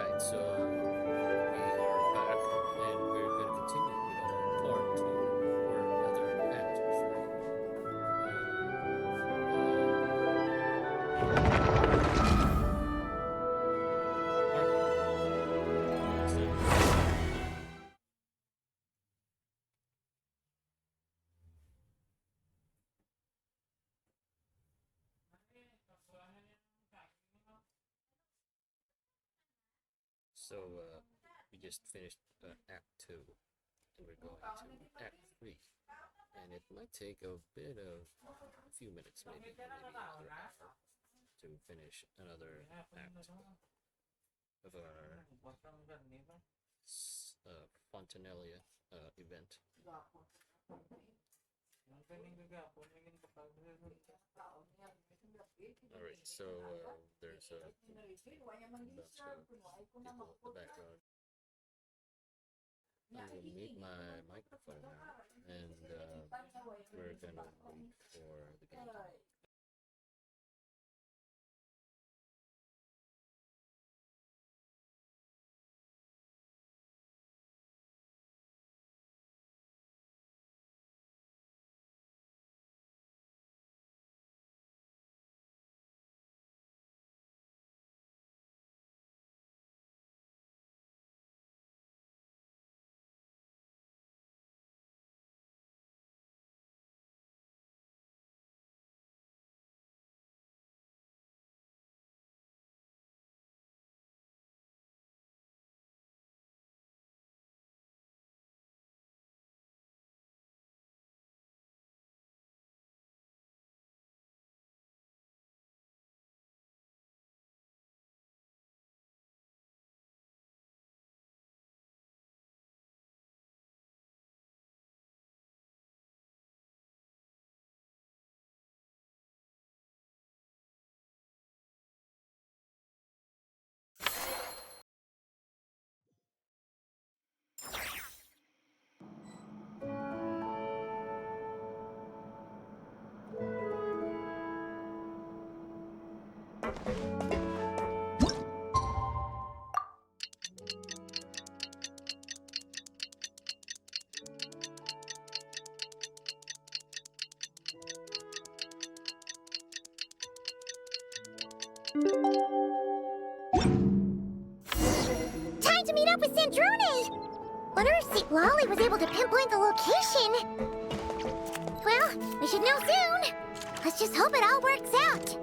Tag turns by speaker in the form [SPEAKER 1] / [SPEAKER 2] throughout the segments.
[SPEAKER 1] Alright, so we are back and we're gonna continue with our part two or rather act three. We just finished Act 2 and we're going to Act 3. And it might take a bit of a few minutes, maybe another hour to finish another act of our Fontinala event. Alright, so there's a bunch of people at the background. I'm gonna mute my microphone now, and we're gonna wait for the game.
[SPEAKER 2] Time to meet up with Sandrone! Wonder if Lolly was able to pinpoint the location. Well, we should know soon. Let's just hope it all works out.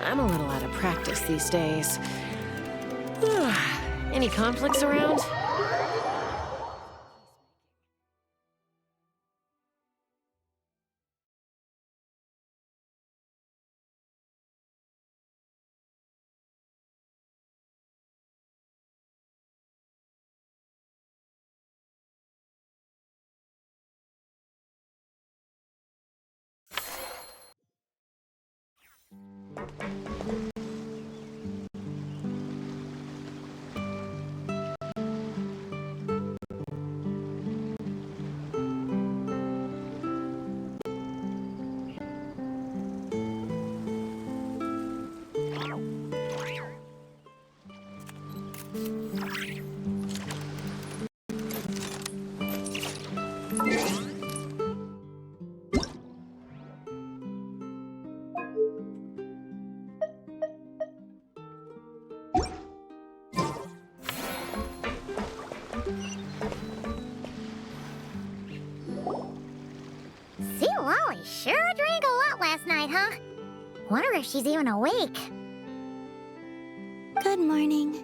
[SPEAKER 3] I'm a little out of practice these days. Any conflicts around?
[SPEAKER 2] Lolly sure drank a lot last night, huh? Wonder if she's even awake.
[SPEAKER 4] Good morning.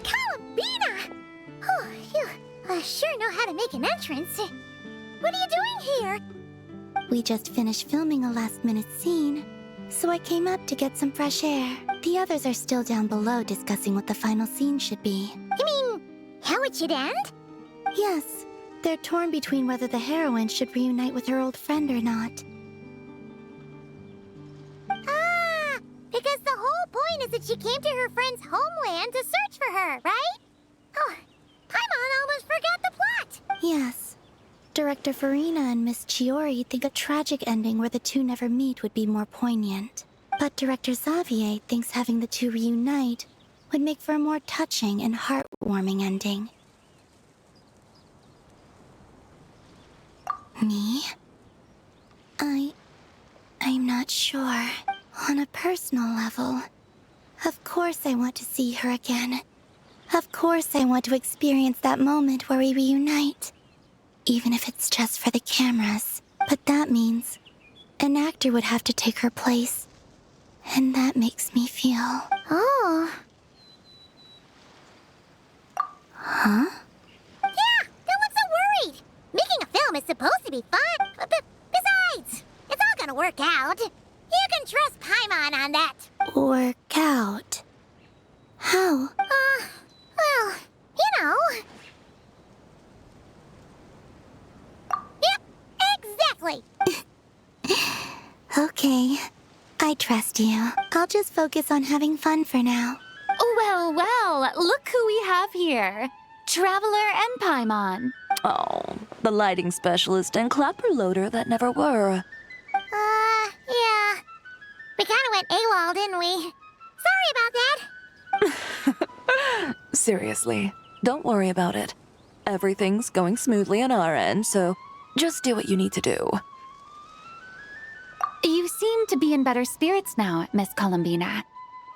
[SPEAKER 2] Columbina! Oh, you sure know how to make an entrance. What are you doing here?
[SPEAKER 4] We just finished filming a last-minute scene, so I came up to get some fresh air. The others are still down below discussing what the final scene should be.
[SPEAKER 2] You mean, how it should end?
[SPEAKER 4] Yes, they're torn between whether the heroine should reunite with her old friend or not.
[SPEAKER 2] Ah, because the whole point is that she came to her friend's homeland to search for her, right? Oh, Paimon almost forgot the plot.
[SPEAKER 4] Yes. Director Farina and Miss Chiori think a tragic ending where the two never meet would be more poignant. But Director Xavier thinks having the two reunite would make for a more touching and heartwarming ending. Me? I'm not sure. On a personal level, of course I want to see her again. Of course I want to experience that moment where we reunite. Even if it's just for the cameras. But that means an actor would have to take her place. And that makes me feel...
[SPEAKER 2] Oh.
[SPEAKER 4] Huh?
[SPEAKER 2] Yeah, don't look so worried. Making a film is supposed to be fun. But besides, it's all gonna work out. You can trust Paimon on that.
[SPEAKER 4] Work out. How?
[SPEAKER 2] Well, you know. Yep, exactly.
[SPEAKER 4] Okay. I trust you. I'll just focus on having fun for now.
[SPEAKER 5] Well, well, look who we have here. Traveler and Paimon.
[SPEAKER 6] Oh, the lighting specialist and clapper loader that never were.
[SPEAKER 2] Yeah. We kinda went AWOL, didn't we? Sorry about that.
[SPEAKER 6] Seriously, don't worry about it. Everything's going smoothly on our end, so just do what you need to do.
[SPEAKER 5] You seem to be in better spirits now, Miss Columbina.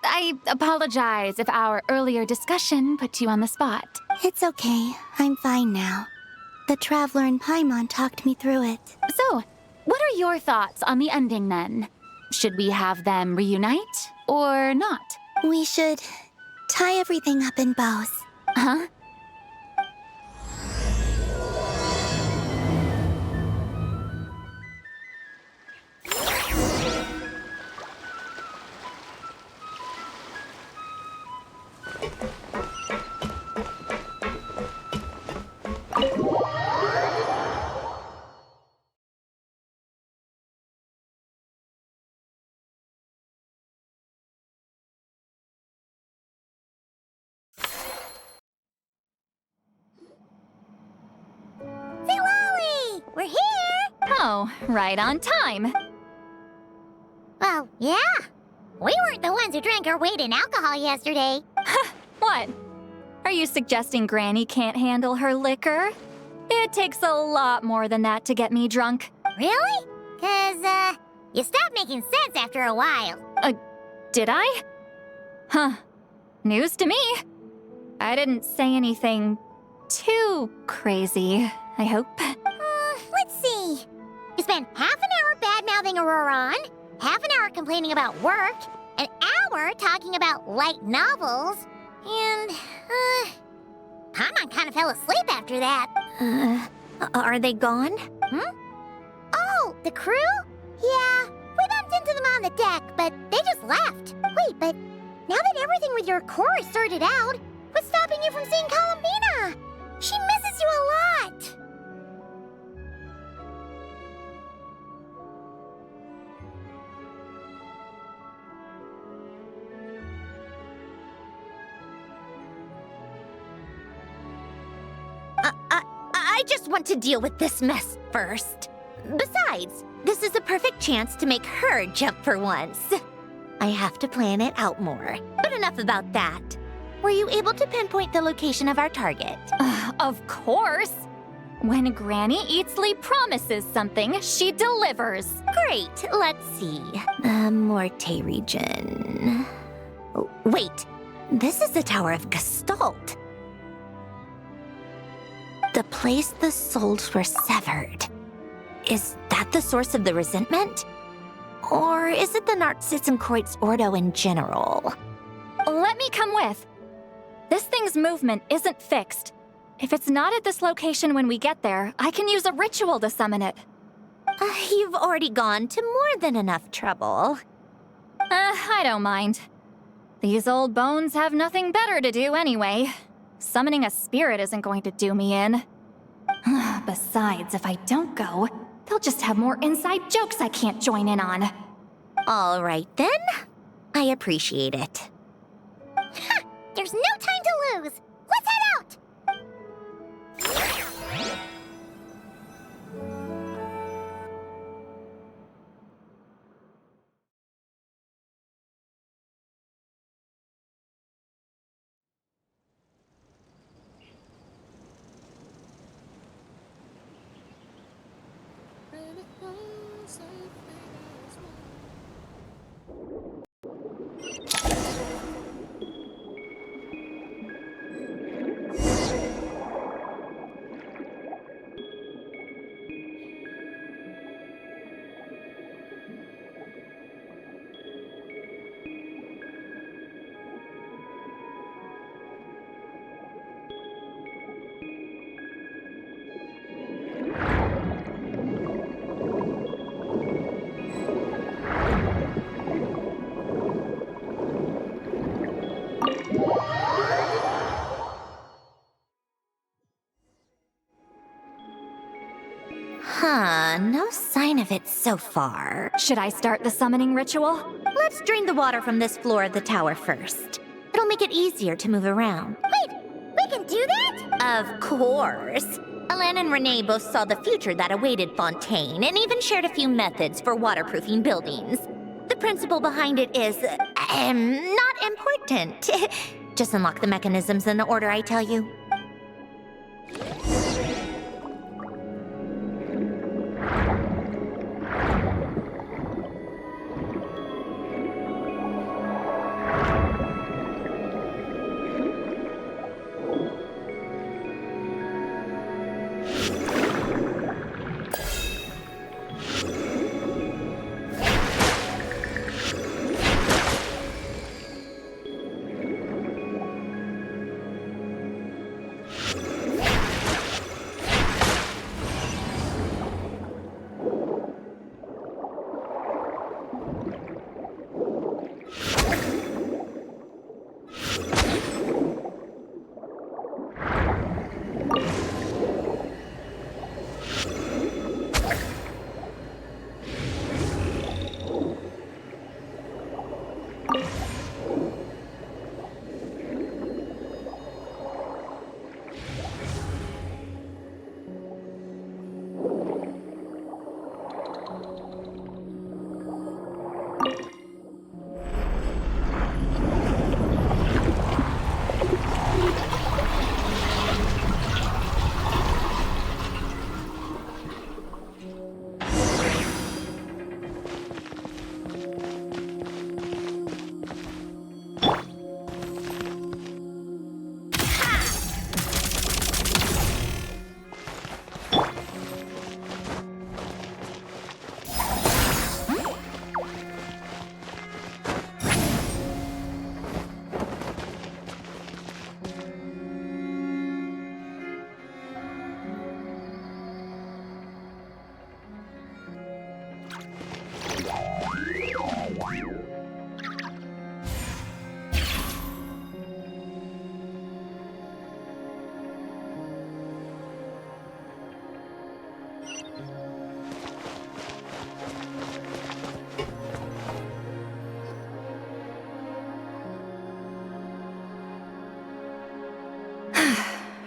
[SPEAKER 5] I apologize if our earlier discussion put you on the spot.
[SPEAKER 4] It's okay. I'm fine now. The Traveler and Paimon talked me through it.
[SPEAKER 5] So, what are your thoughts on the ending then? Should we have them reunite or not?
[SPEAKER 4] We should tie everything up in bows.
[SPEAKER 5] Huh?
[SPEAKER 2] Say, Lolly! We're here!
[SPEAKER 5] Oh, right on time.
[SPEAKER 2] Well, yeah. We weren't the ones who drank our weight in alcohol yesterday.
[SPEAKER 5] What? Are you suggesting Granny can't handle her liquor? It takes a lot more than that to get me drunk.
[SPEAKER 2] Really? 'Cause, you stopped making sense after a while.
[SPEAKER 5] Did I? Huh. News to me. I didn't say anything too crazy, I hope.
[SPEAKER 2] Let's see. You spent half an hour bad-mouthing Auroron, half an hour complaining about work, an hour talking about light novels, and, Paimon kind of fell asleep after that.
[SPEAKER 4] Are they gone?
[SPEAKER 2] Oh, the crew? Yeah, we bumped into them on the deck, but they just left. Wait, but now that everything with your core is sorted out, what's stopping you from seeing Columbina? She misses you a lot.
[SPEAKER 7] I just want to deal with this mess first. Besides, this is a perfect chance to make her jump for once. I have to plan it out more. But enough about that. Were you able to pinpoint the location of our target?
[SPEAKER 5] Of course. When Granny Eatsley promises something, she delivers.
[SPEAKER 7] Great, let's see. Morte region. Oh, wait, this is the Tower of Gestalt. The place the souls were severed. Is that the source of the resentment? Or is it the Narcissenkreuz Ordo in general?
[SPEAKER 5] Let me come with. This thing's movement isn't fixed. If it's not at this location when we get there, I can use a ritual to summon it.
[SPEAKER 7] You've already gone to more than enough trouble.
[SPEAKER 5] I don't mind. These old bones have nothing better to do anyway. Summoning a spirit isn't going to do me in. Besides, if I don't go, they'll just have more inside jokes I can't join in on.
[SPEAKER 7] All right then. I appreciate it.
[SPEAKER 2] There's no time to lose. Let's head out.
[SPEAKER 7] No sign of it so far.
[SPEAKER 5] Should I start the summoning ritual?
[SPEAKER 7] Let's drain the water from this floor of the tower first. It'll make it easier to move around.
[SPEAKER 2] Wait, we can do that?
[SPEAKER 7] Of course. Alan and Renee both saw the future that awaited Fontaine and even shared a few methods for waterproofing buildings. The principle behind it is, not important. Just unlock the mechanisms in the order I tell you.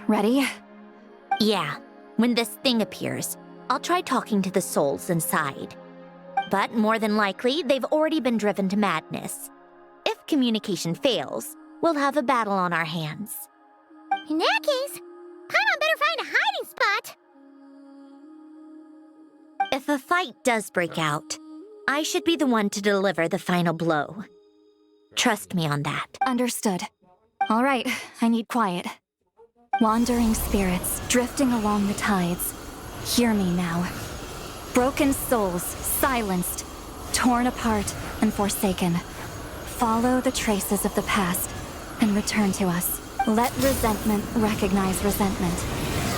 [SPEAKER 5] Ready?
[SPEAKER 7] Yeah, when this thing appears, I'll try talking to the souls inside. But more than likely, they've already been driven to madness. If communication fails, we'll have a battle on our hands.
[SPEAKER 2] In that case, Paimon better find a hiding spot.
[SPEAKER 7] If a fight does break out, I should be the one to deliver the final blow. Trust me on that.
[SPEAKER 5] Understood. All right, I need quiet. Wandering spirits drifting along the tides. Hear me now. Broken souls silenced. torn apart and forsaken. Follow the traces of the past and return to us. Let resentment recognize resentment.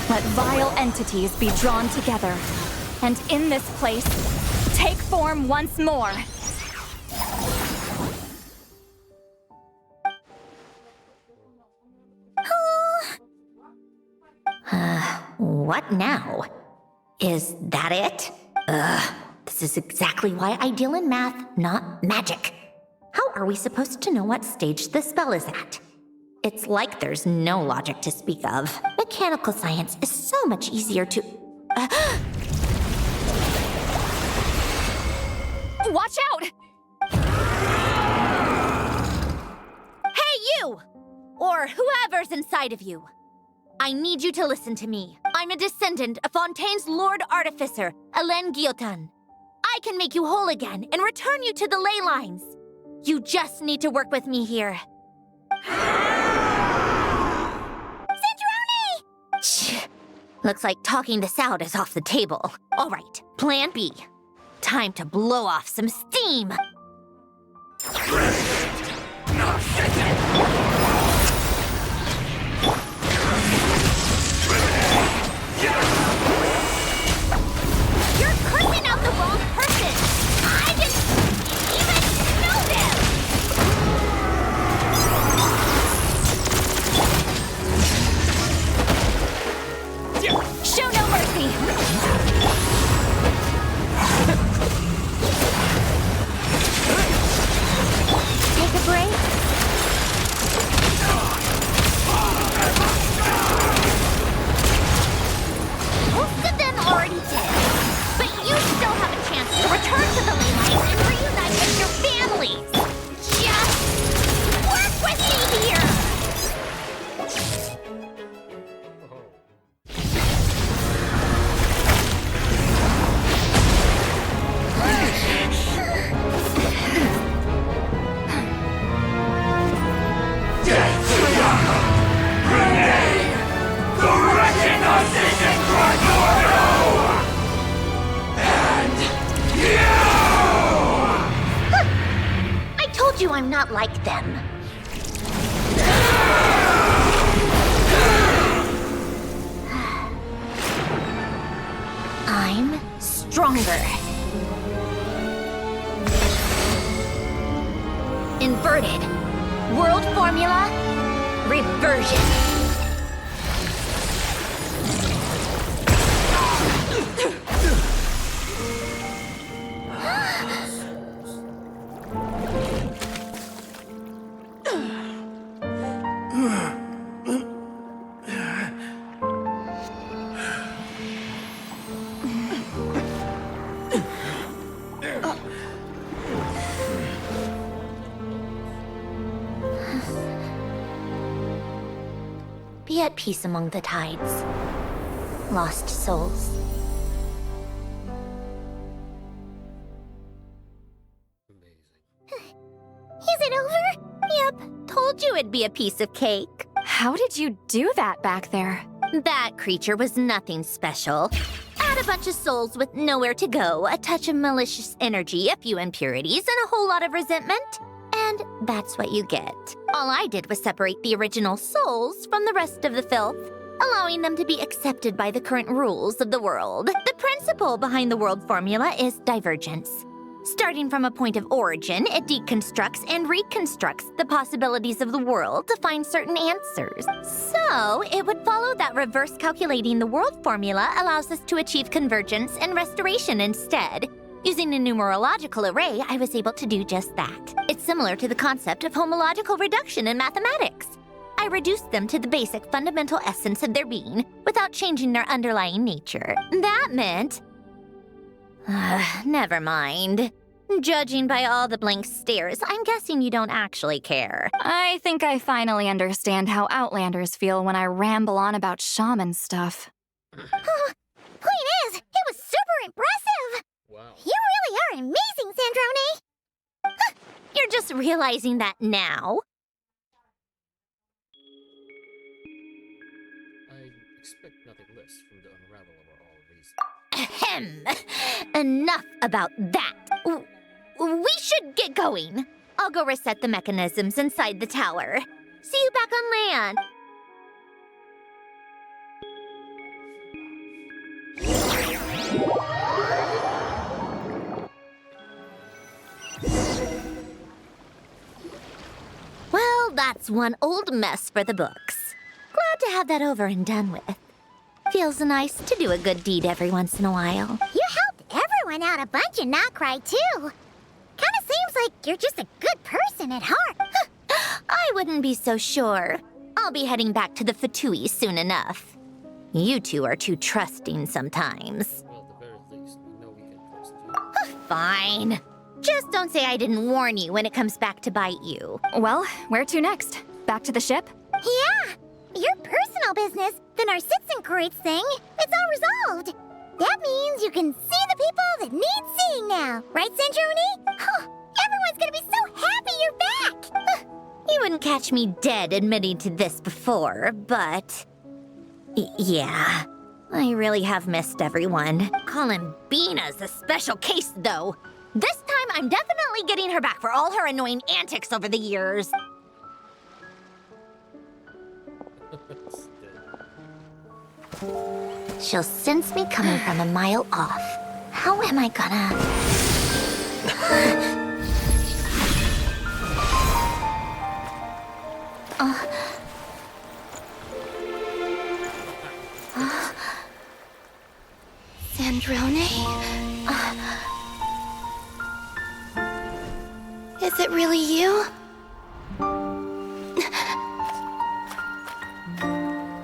[SPEAKER 5] Let vile entities be drawn together. And in this place, take form once more.
[SPEAKER 7] What now? Is that it? This is exactly why I deal in math, not magic. How are we supposed to know what stage the spell is at? It's like there's no logic to speak of. Mechanical science is so much easier to...
[SPEAKER 5] Watch out!
[SPEAKER 7] Hey, you! Or whoever's inside of you. I need you to listen to me. I'm a descendant of Fontaine's Lord Artificer, Hélène Guillotin. I can make you whole again and return you to the ley lines. You just need to work with me here.
[SPEAKER 2] Sandrone!
[SPEAKER 7] Shh. Looks like talking this out is off the table. All right, plan B. Time to blow off some steam. You're cursing out the wrong person! I didn't even know them!
[SPEAKER 5] Show no mercy!
[SPEAKER 7] Take a break. Most of them already did. But you still have a chance to return to the ley lines and reunite with your families. Just work with me here! I told you I'm not like them. I'm stronger. Inverted. World formula. Reversion. Be at peace among the tides. Lost souls.
[SPEAKER 1] Amazing.
[SPEAKER 7] Is it over? Yep, told you it'd be a piece of cake.
[SPEAKER 5] How did you do that back there?
[SPEAKER 7] That creature was nothing special. Add a bunch of souls with nowhere to go, a touch of malicious energy, a few impurities, and a whole lot of resentment. And that's what you get. All I did was separate the original souls from the rest of the filth, allowing them to be accepted by the current rules of the world. The principle behind the world formula is divergence. Starting from a point of origin, it deconstructs and reconstructs the possibilities of the world to find certain answers. So, it would follow that reverse calculating the world formula allows us to achieve convergence and restoration instead. Using a numerological array, I was able to do just that. It's similar to the concept of homological reduction in mathematics. I reduced them to the basic fundamental essence of their being without changing their underlying nature. That meant... never mind. Judging by all the blank stares, I'm guessing you don't actually care.
[SPEAKER 5] I think I finally understand how Outlanders feel when I ramble on about shaman stuff.
[SPEAKER 2] Point is, it was super impressive!
[SPEAKER 1] Wow.
[SPEAKER 2] You really are amazing, Sandrone!
[SPEAKER 7] You're just realizing that now?
[SPEAKER 1] I expect nothing less from the unravel of all these.
[SPEAKER 7] Ahem. Enough about that. get going. I'll go reset the mechanisms inside the tower. See you back on land. Well, that's one old mess for the books. Glad to have that over and done with. Feels nice to do a good deed every once in a while.
[SPEAKER 2] You helped everyone out a bunch and not cry, too. Kinda seems like you're just a good person at heart.
[SPEAKER 7] I wouldn't be so sure. I'll be heading back to the Fatui soon enough. You two are too trusting sometimes.
[SPEAKER 1] Well, at the very least, we know we can trust you.
[SPEAKER 7] Fine. Just don't say I didn't warn you when it comes back to bite you.
[SPEAKER 5] Well, where to next? Back to the ship?
[SPEAKER 2] Yeah, your personal business, the Narcitsan thing, it's all resolved. That means you can see the people that need seeing now, right, Centroni? Everyone's gonna be so happy you're back!
[SPEAKER 7] You wouldn't catch me dead admitting to this before, but... yeah, I really have missed everyone. Columbina's a special case, though. This time, I'm definitely getting her back for all her annoying antics over the years. She'll sense me coming from a mile off. How am I gonna...
[SPEAKER 4] Sandrone? Is it really you?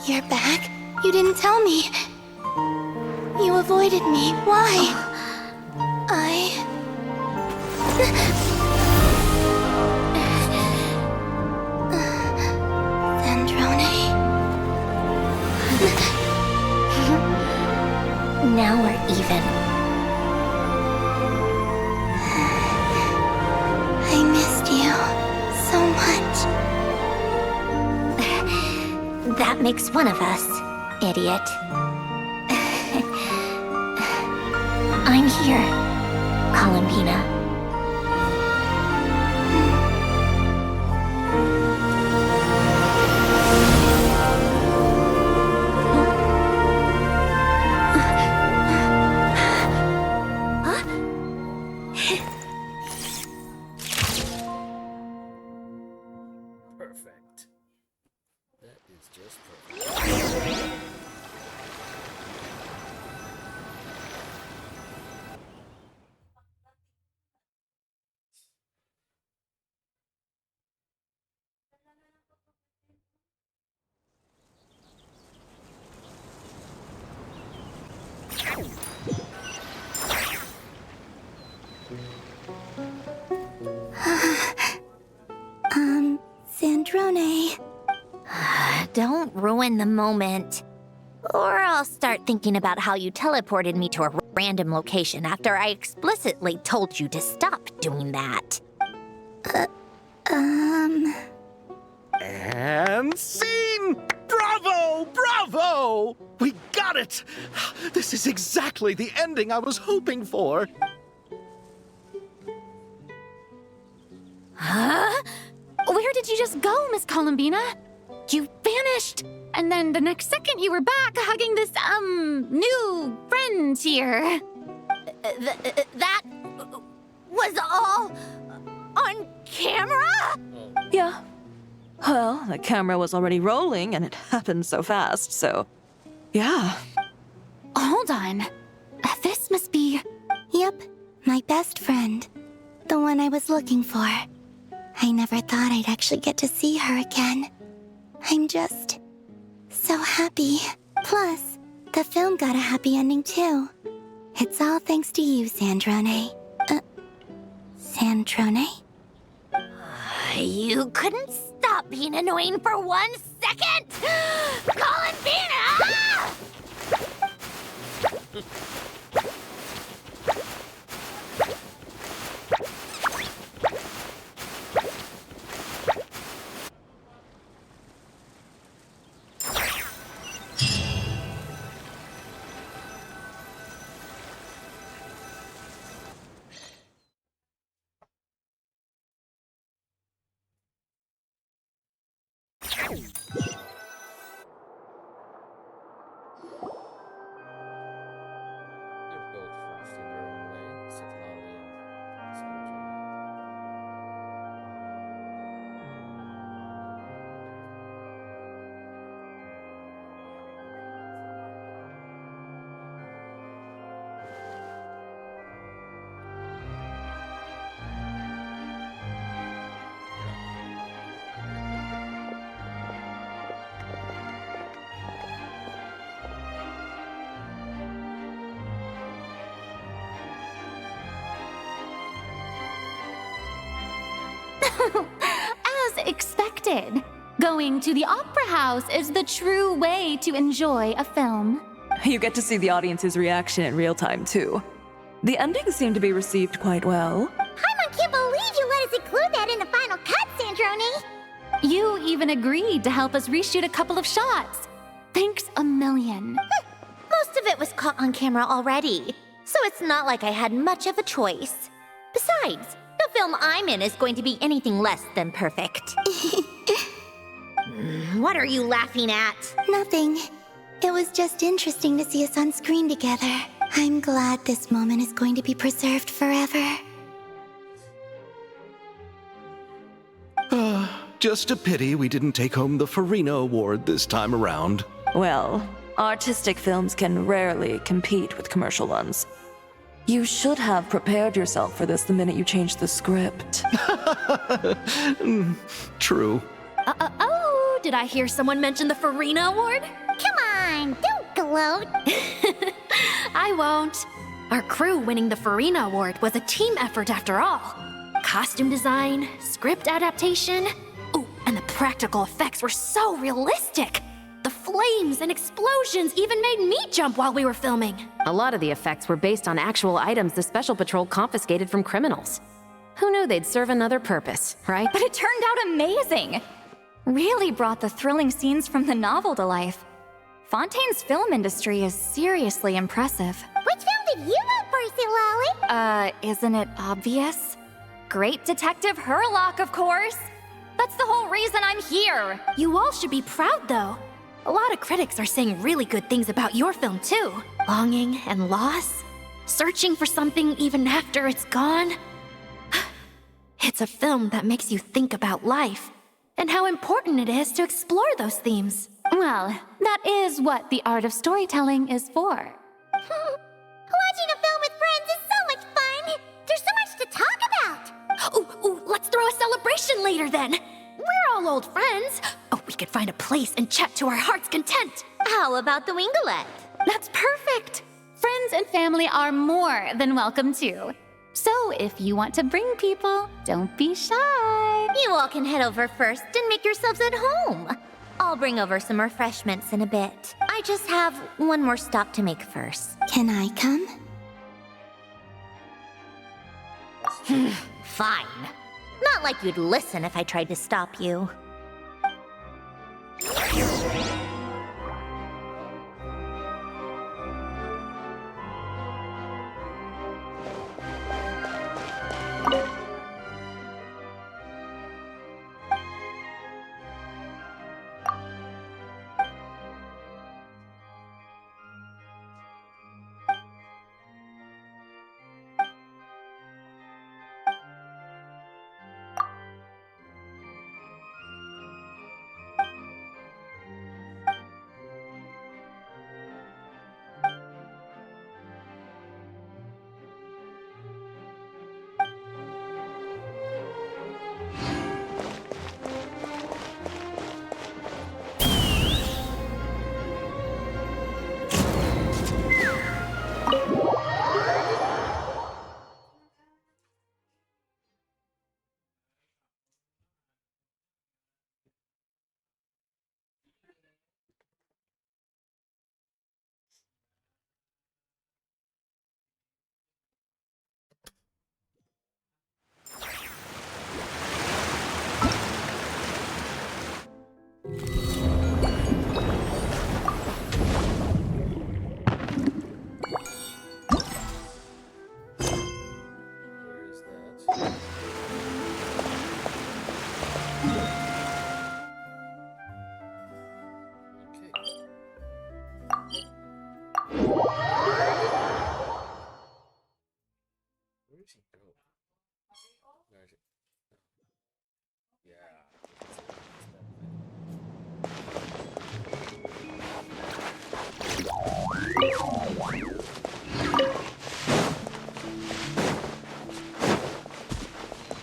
[SPEAKER 4] You're back? You didn't tell me. You avoided me. Why? Sandrone?
[SPEAKER 7] Now we're even.
[SPEAKER 4] I missed you so much.
[SPEAKER 7] That makes one of us, idiot. I'm here, Columbina.
[SPEAKER 1] Perfect. That is just perfect.
[SPEAKER 4] Sandrone.
[SPEAKER 7] Don't ruin the moment. Or I'll start thinking about how you teleported me to a random location after I explicitly told you to stop doing that.
[SPEAKER 8] And scene! Bravo! Bravo! We got it! This is exactly the ending I was hoping for.
[SPEAKER 5] Huh? Where did you just go, Miss Columbina? You vanished! And then the next second you were back hugging this, new friend here.
[SPEAKER 7] That was all on camera?
[SPEAKER 6] Yeah. Well, the camera was already rolling and it happened so fast, so. Yeah.
[SPEAKER 5] Hold on. This must be...
[SPEAKER 4] Yep, my best friend. The one I was looking for. I never thought I'd actually get to see her again. I'm just so happy. Plus, the film got a happy ending too. It's all thanks to you, Sandrone. Sandrone?
[SPEAKER 7] You couldn't stop being annoying for 1 second! Columbina!
[SPEAKER 1] They're both fast in their own way, Citlali and Scourge.
[SPEAKER 5] As expected, going to the opera house is the true way to enjoy a film.
[SPEAKER 6] You get to see the audience's reaction in real time, too. The endings seem to be received quite well.
[SPEAKER 2] Paimon can't believe you let us include that in the final cut, Sandrone.
[SPEAKER 5] You even agreed to help us reshoot a couple of shots. Thanks a million.
[SPEAKER 7] Most of it was caught on camera already, so it's not like I had much of a choice. Besides, the film I'm in is going to be anything less than perfect. What are you laughing at?
[SPEAKER 4] Nothing. It was just interesting to see us on screen together. I'm glad this moment is going to be preserved forever.
[SPEAKER 8] Just a pity we didn't take home the Farina Award this time around.
[SPEAKER 6] Well, artistic films can rarely compete with commercial ones. You should have prepared yourself for this the minute you changed the script.
[SPEAKER 8] True.
[SPEAKER 5] Oh, did I hear someone mention the Farina Award?
[SPEAKER 2] Come on, don't gloat.
[SPEAKER 5] I won't. Our crew winning the Farina Award was a team effort after all. Costume design, script adaptation. Ooh, and the practical effects were so realistic. The flames and explosions even made me jump while we were filming.
[SPEAKER 3] A lot of the effects were based on actual items the Special Patrol confiscated from criminals. Who knew they'd serve another purpose, right?
[SPEAKER 5] But it turned out amazing. Really brought the thrilling scenes from the novel to life. Fontaine's film industry is seriously impressive.
[SPEAKER 2] Which film did you vote for, Silali?
[SPEAKER 5] Isn't it obvious? Great Detective Herlock, of course. That's the whole reason I'm here.
[SPEAKER 7] You all should be proud, though. A lot of critics are saying really good things about your film, too. Longing and loss. Searching for something even after it's gone. It's a film that makes you think about life and how important it is to explore those themes.
[SPEAKER 5] Well, that is what the art of storytelling is for.
[SPEAKER 2] Watching a film with friends is so much fun. There's so much to talk about.
[SPEAKER 7] Ooh, let's throw a celebration later then. We're all old friends. Oh, we could find a place and chat to our heart's content. How about the Wingalette?
[SPEAKER 5] That's perfect. Friends and family are more than welcome too. So if you want to bring people, don't be shy.
[SPEAKER 7] You all can head over first and make yourselves at home. I'll bring over some refreshments in a bit. I just have one more stop to make first.
[SPEAKER 4] Can I come?
[SPEAKER 7] Fine. Not like you'd listen if I tried to stop you.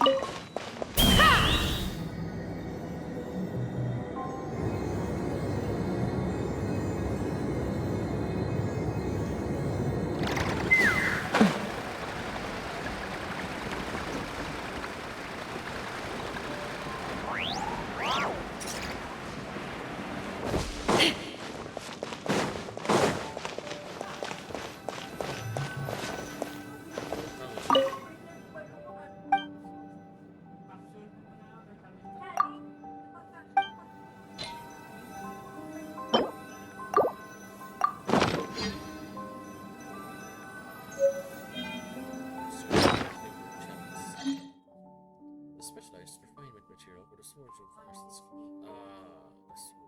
[SPEAKER 1] The specialized refinement material for the swords reverses. The sword.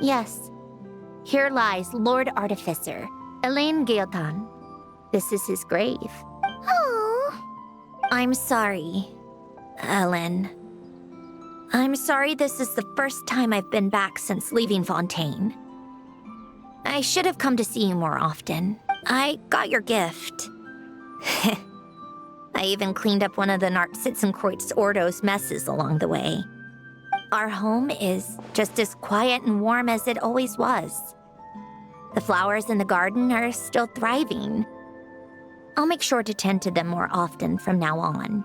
[SPEAKER 2] Yes. Here lies Lord Artificer, Elaine Gaeltan. This is his grave.
[SPEAKER 7] Oh.
[SPEAKER 2] I'm sorry, Ellen. I'm sorry this is the first time I've been back since leaving Fontaine. I should have come to see you more often. I got your gift. I even cleaned up one of the Nartsitzenkreuz Ordo's messes along the way. Our home is just as quiet and warm as it always was. The flowers in the garden are still thriving. I'll make sure to tend to them more often from now on.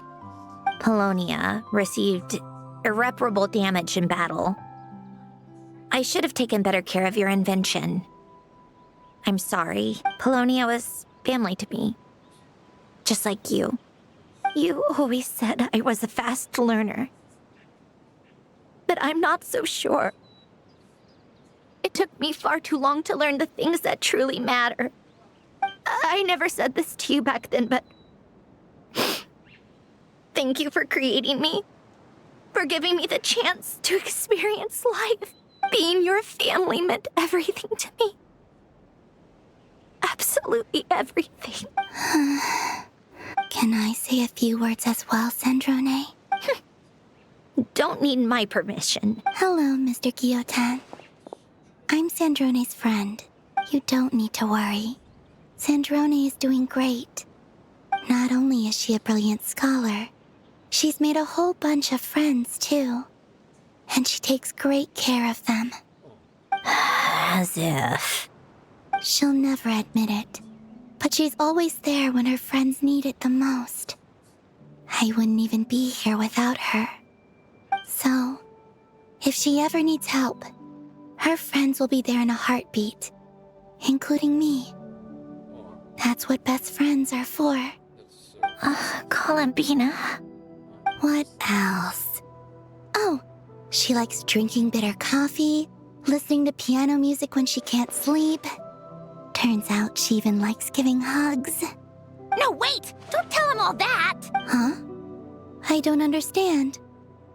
[SPEAKER 2] Polonia received irreparable damage in battle. I should have taken better care of your invention. I'm sorry. Polonia was family to me. Just like you. You always said I was a fast learner. But I'm not so sure. It took me far too long to learn the things that truly matter. I never said this to you back then, but thank you for creating me. For giving me the chance to experience life. Being your family meant everything to me. Absolutely everything.
[SPEAKER 4] Can I say a few words as well, Sandrone?
[SPEAKER 2] Don't need my permission.
[SPEAKER 4] Hello, Mr. Guillotin. I'm Sandrone's friend. You don't need to worry. Sandrone is doing great. Not only is she a brilliant scholar, she's made a whole bunch of friends, too. And she takes great care of them.
[SPEAKER 2] As if.
[SPEAKER 4] She'll never admit it, but she's always there when her friends need it the most. I wouldn't even be here without her. So, if she ever needs help, her friends will be there in a heartbeat, including me. That's what best friends are for.
[SPEAKER 2] Columbina.
[SPEAKER 4] What else? Oh, she likes drinking bitter coffee, listening to piano music when she can't sleep. Turns out she even likes giving hugs.
[SPEAKER 2] No, wait! Don't tell him all that!
[SPEAKER 4] Huh? I don't understand.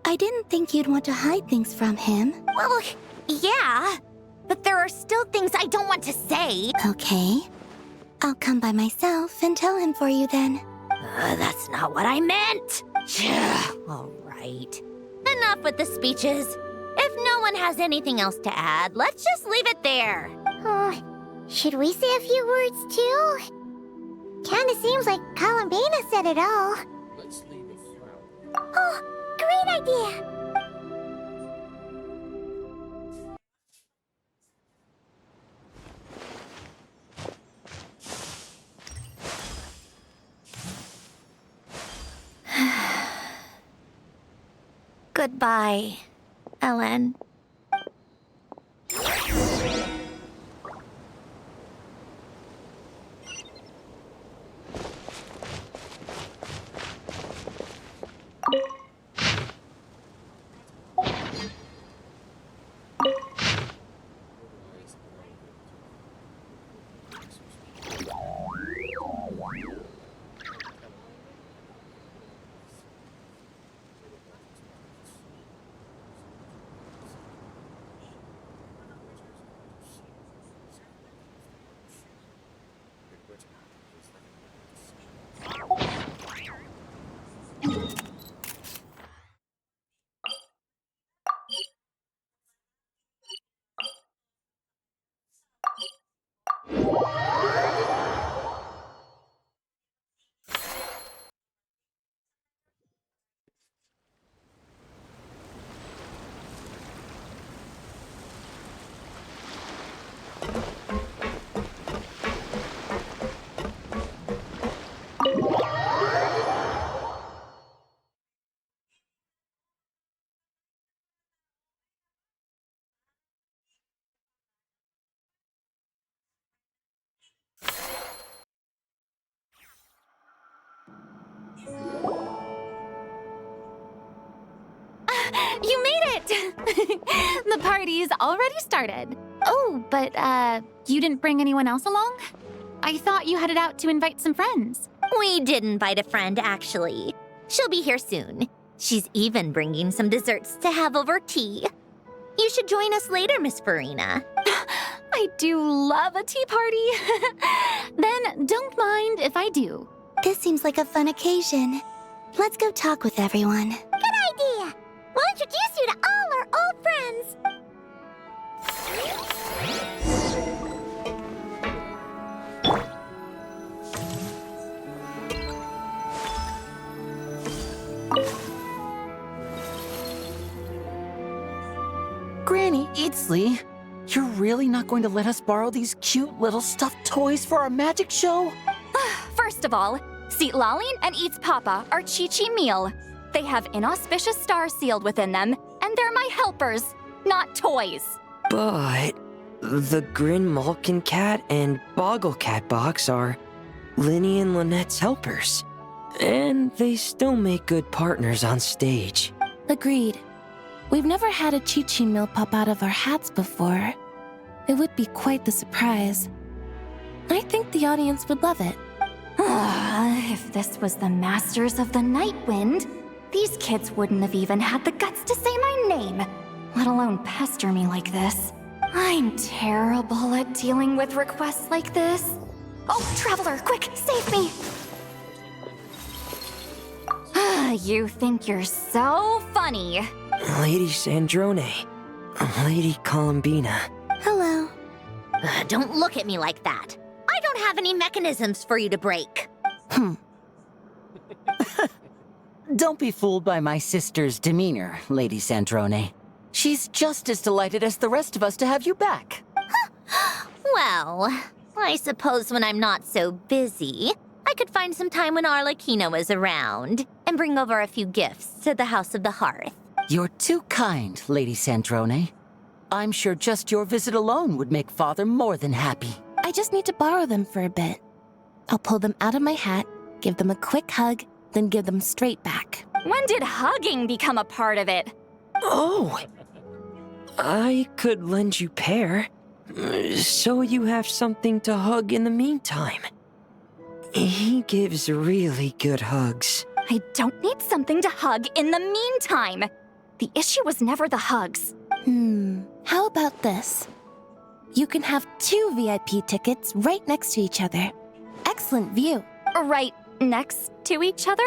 [SPEAKER 4] I didn't think you'd want to hide things from him.
[SPEAKER 2] Well, yeah. But there are still things I don't want to say.
[SPEAKER 4] Okay. I'll come by myself and tell him for you then.
[SPEAKER 2] That's not what I meant. All right. Enough with the speeches. If no one has anything else to add, let's just leave it there.
[SPEAKER 7] Should we say a few words too? Kinda seems like Columbina said it all.
[SPEAKER 1] Let's leave it for
[SPEAKER 7] Oh, great idea!
[SPEAKER 2] Goodbye, Ellen.
[SPEAKER 5] You made it! The party's already started. Oh, but, you didn't bring anyone else along? I thought you headed out to invite some friends.
[SPEAKER 2] We did invite a friend, actually. She'll be here soon. She's even bringing some desserts to have over tea. You should join us later, Miss Farina.
[SPEAKER 5] I do love a tea party. Then don't mind if I do.
[SPEAKER 4] This seems like a fun occasion. Let's go talk with everyone.
[SPEAKER 7] Good idea! We'll introduce you to all our old friends.
[SPEAKER 8] Granny Eatsley, you're really not going to let us borrow these cute little stuffed toys for our magic show?
[SPEAKER 5] First best of all, Seat Lalin and Eats Papa are Chi-Chi meal. They have inauspicious stars sealed within them, and they're my helpers, not toys.
[SPEAKER 9] But the Grin Malkin Cat and Boggle Cat box are Linny and Lynette's helpers. And they still make good partners on stage.
[SPEAKER 10] Agreed. We've never had a Chi-Chi meal pop out of our hats before. It would be quite the surprise. I think the audience would love it.
[SPEAKER 5] If this was the Masters of the Night Wind, these kids wouldn't have even had the guts to say my name, let alone pester me like this. I'm terrible at dealing with requests like this. Oh, Traveler, quick, save me! You think you're so funny.
[SPEAKER 9] Lady Sandrone. Lady Columbina.
[SPEAKER 4] Hello.
[SPEAKER 7] Don't look at me like that. I don't have any mechanisms for you to break.
[SPEAKER 11] Don't be fooled by my sister's demeanor, Lady Sandrone. She's just as delighted as the rest of us to have you back.
[SPEAKER 7] Well, I suppose when I'm not so busy, I could find some time when Arlecchino is around and bring over a few gifts to the House of the Hearth.
[SPEAKER 11] You're too kind, Lady Sandrone. I'm sure just your visit alone would make Father more than happy.
[SPEAKER 10] I just need to borrow them for a bit. I'll pull them out of my hat, give them a quick hug, then give them straight back.
[SPEAKER 5] When did hugging become a part of it?
[SPEAKER 9] Oh! I could lend you pair, so you have something to hug in the meantime. He gives really good hugs.
[SPEAKER 5] I don't need something to hug in the meantime. The issue was never the hugs.
[SPEAKER 10] How about this? You can have 2 VIP tickets right next to each other. Excellent view.
[SPEAKER 5] Right next to each other?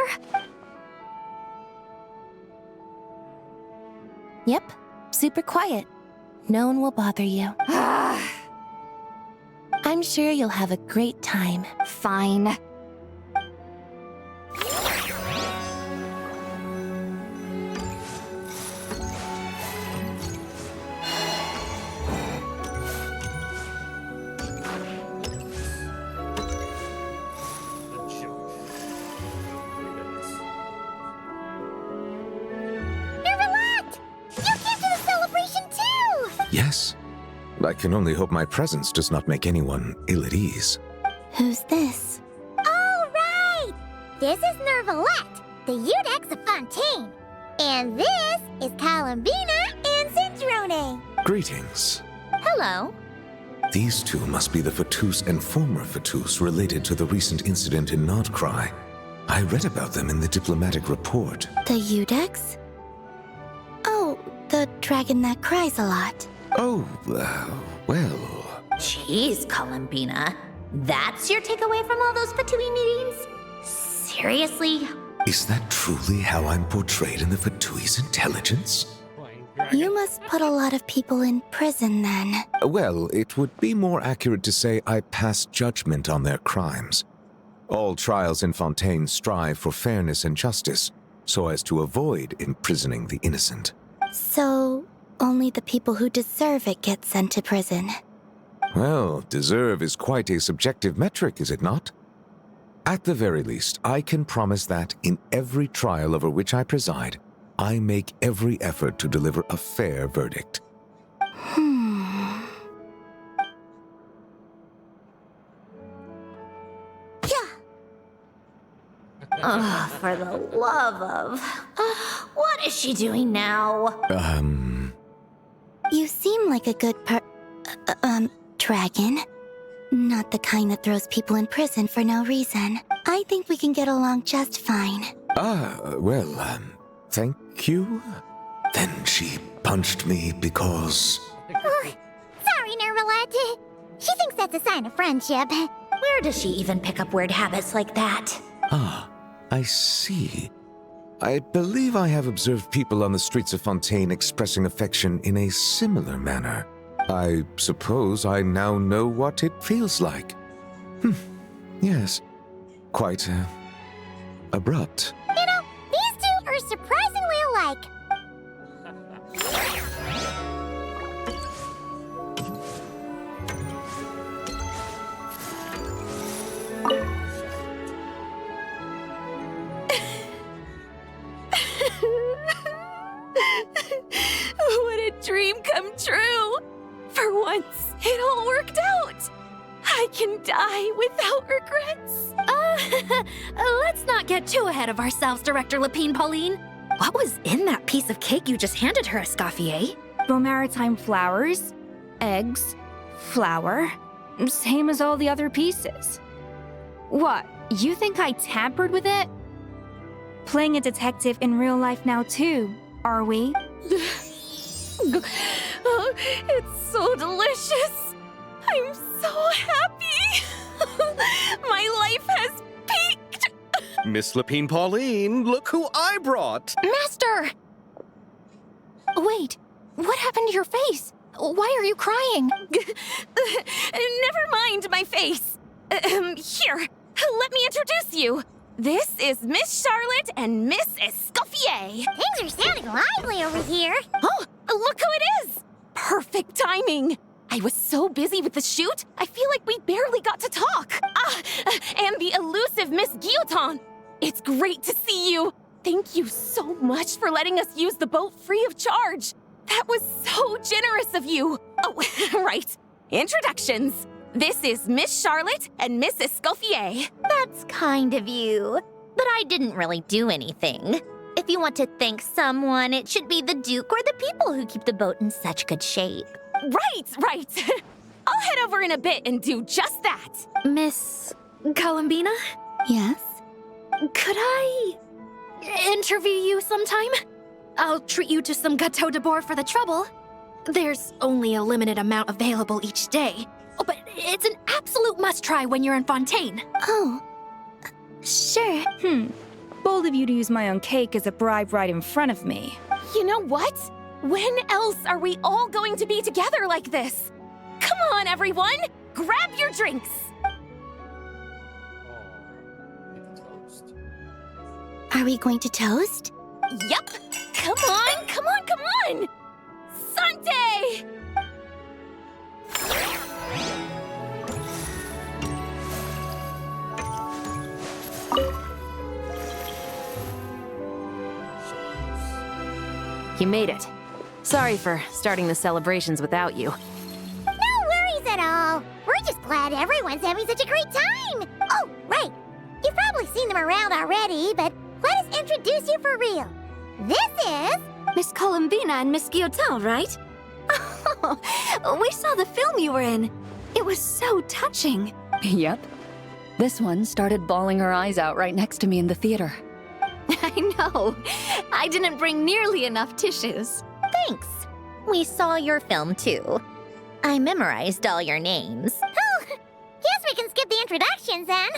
[SPEAKER 10] Yep, super quiet. No one will bother you. I'm sure you'll have a great time.
[SPEAKER 5] Fine.
[SPEAKER 8] Yes. I can only hope my presence does not make anyone ill at ease.
[SPEAKER 4] Who's this?
[SPEAKER 2] All right! This is Nervalette, the Udex of Fontaine. And this is Columbina and Cindrone.
[SPEAKER 8] Greetings.
[SPEAKER 7] Hello.
[SPEAKER 8] These two must be the Fatus and former Fatus related to the recent incident in Nodcry. I read about them in the diplomatic report.
[SPEAKER 4] The Udex? Oh, the dragon that cries a lot.
[SPEAKER 8] Oh, well...
[SPEAKER 7] Jeez, Columbina. That's your takeaway from all those Fatui meetings? Seriously?
[SPEAKER 8] Is that truly how I'm portrayed in the Fatui's intelligence?
[SPEAKER 4] You must put a lot of people in prison then.
[SPEAKER 8] Well, it would be more accurate to say I pass judgment on their crimes. All trials in Fontaine strive for fairness and justice, so as to avoid imprisoning the innocent.
[SPEAKER 4] So, only the people who deserve it get sent to prison.
[SPEAKER 8] Well, deserve is quite a subjective metric, is it not? At the very least, I can promise that in every trial over which I preside, I make every effort to deliver a fair verdict.
[SPEAKER 7] Oh, for the love of... what is she doing now?
[SPEAKER 4] You seem like a good dragon. Not the kind that throws people in prison for no reason. I think we can get along just fine.
[SPEAKER 8] Thank you? Then she punched me because...
[SPEAKER 2] Sorry, Nervalette. She thinks that's a sign of friendship.
[SPEAKER 7] Where does she even pick up weird habits like that?
[SPEAKER 8] Ah, I see. I believe I have observed people on the streets of Fontaine expressing affection in a similar manner. I suppose I now know what it feels like. Yes. Quite, abrupt.
[SPEAKER 2] You know, these two are surprisingly alike.
[SPEAKER 5] without regrets. Let's not get too ahead of ourselves, Director Lapine Pauline. What was in that piece of cake you just handed her, Escoffier? Maritime flowers, eggs, flour, same as all the other pieces. What, you think I tampered with it? Playing a detective in real life now too, are we? Oh, it's so delicious. I'm so happy. My life has peaked.
[SPEAKER 12] Miss Lapine Pauline, look who I brought!
[SPEAKER 5] Master! Wait, what happened to your face? Why are you crying? Never mind my face. Here, let me introduce you. This is Miss Charlotte and Miss Escoffier.
[SPEAKER 2] Things are sounding lively over here.
[SPEAKER 5] Oh, look who it is! Perfect timing. I was so busy with the shoot, I feel like we barely got to talk. And the elusive Miss Guillotin. It's great to see you. Thank you so much for letting us use the boat free of charge. That was so generous of you. Oh, right. Introductions. This is Miss Charlotte and Miss Escoffier.
[SPEAKER 7] That's kind of you. But I didn't really do anything. If you want to thank someone, it should be the Duke or the people who keep the boat in such good shape.
[SPEAKER 5] Right. I'll head over in a bit and do just that. Miss Columbina?
[SPEAKER 4] Yes?
[SPEAKER 5] Could I interview you sometime? I'll treat you to some gâteau de bord for the trouble. There's only a limited amount available each day. Oh, but it's an absolute must-try when you're in Fontaine.
[SPEAKER 4] Oh, sure.
[SPEAKER 5] Bold of you to use my own cake as a bribe right in front of me. You know what? When else are we all going to be together like this? Come on, everyone! Grab your drinks!
[SPEAKER 4] Are we going to toast?
[SPEAKER 5] Yup! Come on! Sante!
[SPEAKER 3] You made it. Sorry for starting the celebrations without you.
[SPEAKER 2] No worries at all. We're just glad everyone's having such a great time. Oh, right. You've probably seen them around already, but let us introduce you for real. This is...
[SPEAKER 5] Miss Columbina and Miss Guillotin, right? Oh, we saw the film you were in. It was so touching.
[SPEAKER 13] Yep. This one started bawling her eyes out right next to me in the theater.
[SPEAKER 5] I know. I didn't bring nearly enough tissues.
[SPEAKER 7] Thanks. We saw your film too. I memorized all your names.
[SPEAKER 2] Oh, guess we can skip the introductions then.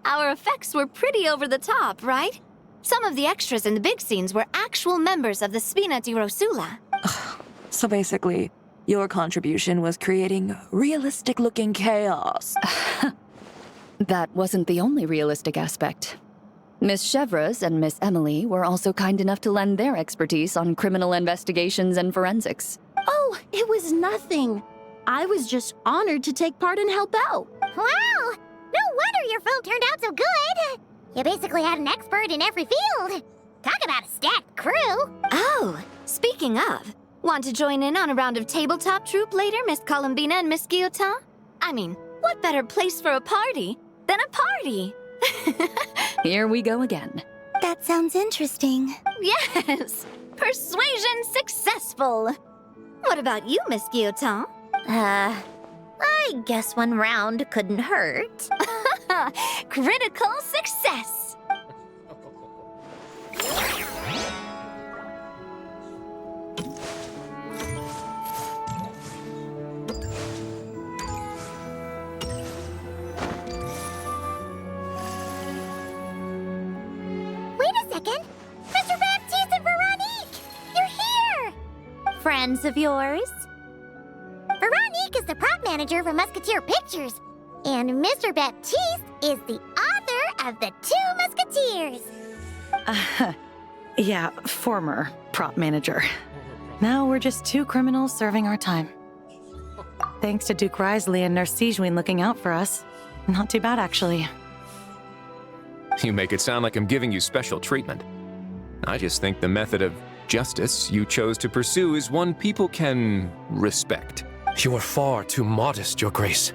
[SPEAKER 5] Our effects were pretty over the top, right? Some of the extras in the big scenes were actual members of the Spina di Rosula.
[SPEAKER 6] So basically, your contribution was creating realistic-looking chaos.
[SPEAKER 13] That wasn't the only realistic aspect. Miss Chevreuse and Miss Emily were also kind enough to lend their expertise on criminal investigations and forensics.
[SPEAKER 14] Oh, it was nothing. I was just honored to take part and help out.
[SPEAKER 2] Wow! No wonder your film turned out so good. You basically had an expert in every field. Talk about a stacked crew.
[SPEAKER 5] Oh, speaking of, want to join in on a round of tabletop troupe later, Miss Columbina and Miss Guillotin? I mean, what better place for a party than a party?
[SPEAKER 13] Here we go again.
[SPEAKER 4] That sounds interesting.
[SPEAKER 5] Yes! Persuasion successful! What about you, Miss Guillotin?
[SPEAKER 7] I guess one round couldn't hurt.
[SPEAKER 5] Critical success!
[SPEAKER 2] Wait a second. Mr. Baptiste and Veronique! You're here!
[SPEAKER 7] Friends of yours?
[SPEAKER 2] Veronique is the prop manager for Musketeer Pictures. And Mr. Baptiste is the author of The Two Musketeers.
[SPEAKER 15] Yeah, former prop manager. Now we're just two criminals serving our time. Thanks to Duke Risley and Nurse Sigewin looking out for us. Not too bad, actually.
[SPEAKER 16] You make it sound like I'm giving you special treatment. I just think the method of justice you chose to pursue is one people can respect.
[SPEAKER 12] You are far too modest, Your Grace.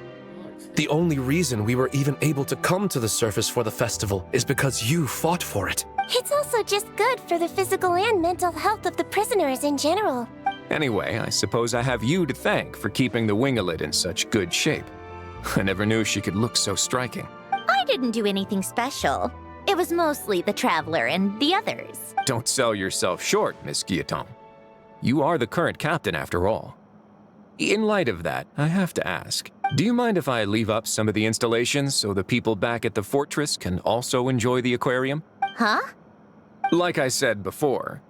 [SPEAKER 17] The only reason we were even able to come to the surface for the festival is because you fought for it.
[SPEAKER 4] It's also just good for the physical and mental health of the prisoners in general.
[SPEAKER 16] Anyway, I suppose I have you to thank for keeping the winglet in such good shape. I never knew she could look so striking.
[SPEAKER 7] I didn't do anything special. It was mostly the Traveler and the others.
[SPEAKER 16] Don't sell yourself short, Miss Guillotin. You are the current captain, after all. In light of that, I have to ask, do you mind if I leave up some of the installations so the people back at the fortress can also enjoy the aquarium?
[SPEAKER 7] Huh?
[SPEAKER 16] Like I said before,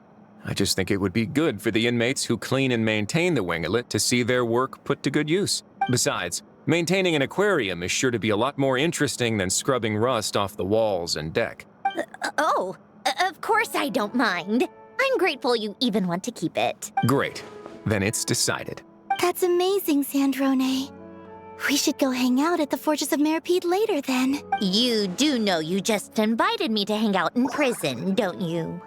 [SPEAKER 16] I just think it would be good for the inmates who clean and maintain the winglet to see their work put to good use. Besides, maintaining an aquarium is sure to be a lot more interesting than scrubbing rust off the walls and deck.
[SPEAKER 7] Of course I don't mind. I'm grateful you even want to keep it.
[SPEAKER 16] Great. Then it's decided.
[SPEAKER 4] That's amazing, Sandrone. We should go hang out at the Fortress of Meripede later, then.
[SPEAKER 7] You do know you just invited me to hang out in prison, don't you?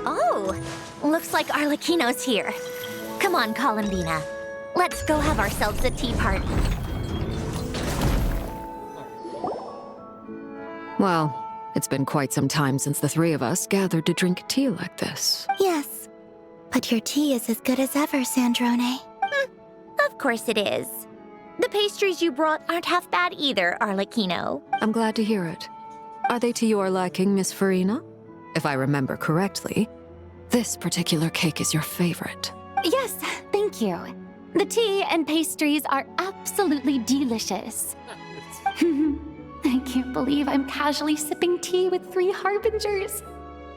[SPEAKER 7] Oh, looks like Arlecchino's here. Come on, Columbina. Let's go have ourselves a tea party.
[SPEAKER 3] Well, it's been quite some time since the three of us gathered to drink tea like this.
[SPEAKER 4] Yes, but your tea is as good as ever, Sandrone.
[SPEAKER 7] Of course it is. The pastries you brought aren't half bad either, Arlecchino.
[SPEAKER 3] I'm glad to hear it. Are they to your liking, Miss Farina? If I remember correctly, this particular cake is your favorite.
[SPEAKER 5] Yes, thank you. The tea and pastries are absolutely delicious. I can't believe I'm casually sipping tea with 3 harbingers.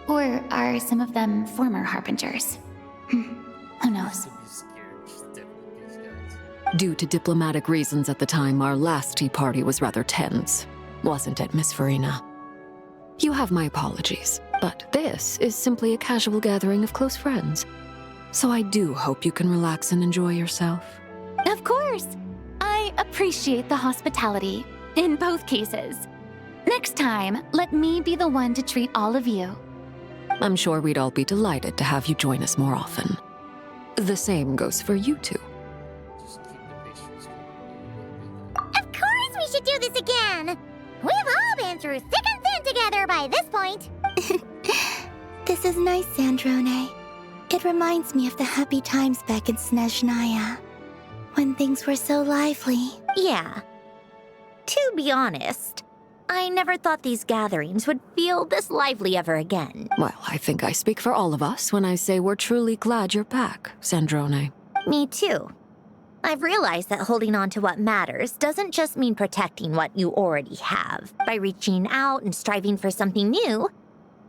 [SPEAKER 5] Or are some of them former harbingers? Who knows?
[SPEAKER 3] Due to diplomatic reasons at the time, our last tea party was rather tense, wasn't it, Miss Farina? You have my apologies, but this is simply a casual gathering of close friends. So I do hope you can relax and enjoy yourself.
[SPEAKER 5] Of course! I appreciate the hospitality, in both cases. Next time, let me be the one to treat all of you.
[SPEAKER 3] I'm sure we'd all be delighted to have you join us more often. The same goes for you two.
[SPEAKER 2] Of course we should do this again! We've all been through thick and thin together by this point.
[SPEAKER 4] This is nice, Sandrone. It reminds me of the happy times back in Snezhnaya, when things were so lively.
[SPEAKER 7] Yeah. To be honest, I never thought these gatherings would feel this lively ever again.
[SPEAKER 3] Well, I think I speak for all of us when I say we're truly glad you're back, Sandrone.
[SPEAKER 7] Me too. I've realized that holding on to what matters doesn't just mean protecting what you already have. By reaching out and striving for something new,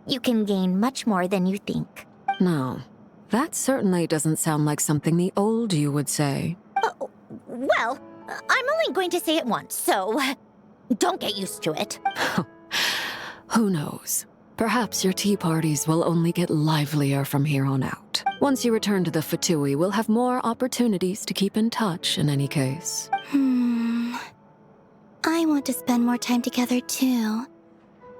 [SPEAKER 7] you can gain much more than you think.
[SPEAKER 3] No, that certainly doesn't sound like something the old you would say.
[SPEAKER 7] Well, I'm only going to say it once, so don't get used to it.
[SPEAKER 3] Who knows? Perhaps your tea parties will only get livelier from here on out. Once you return to the Fatui, we'll have more opportunities to keep in touch in any case.
[SPEAKER 4] I want to spend more time together too.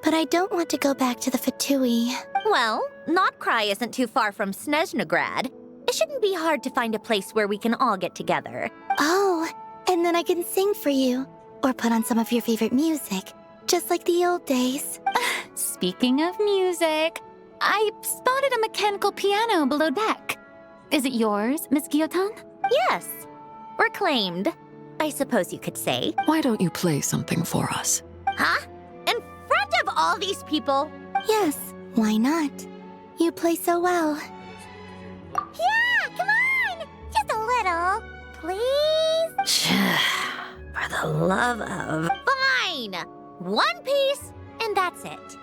[SPEAKER 4] But I don't want to go back to the Fatui.
[SPEAKER 7] Well, Notcry isn't too far from Snezhnograd. It shouldn't be hard to find a place where we can all get together.
[SPEAKER 4] Oh, and then I can sing for you. Or put on some of your favorite music. Just like the old days.
[SPEAKER 5] Speaking of music, I spotted a mechanical piano below deck. Is it yours, Miss Guillotin?
[SPEAKER 7] Yes. Reclaimed, I suppose you could say.
[SPEAKER 3] Why don't you play something for us?
[SPEAKER 7] Huh? In front of all these people?
[SPEAKER 4] Yes, why not? You play so well.
[SPEAKER 2] Yeah, come on! Just a little, please?
[SPEAKER 7] For the love of... Fine! One piece, and that's it.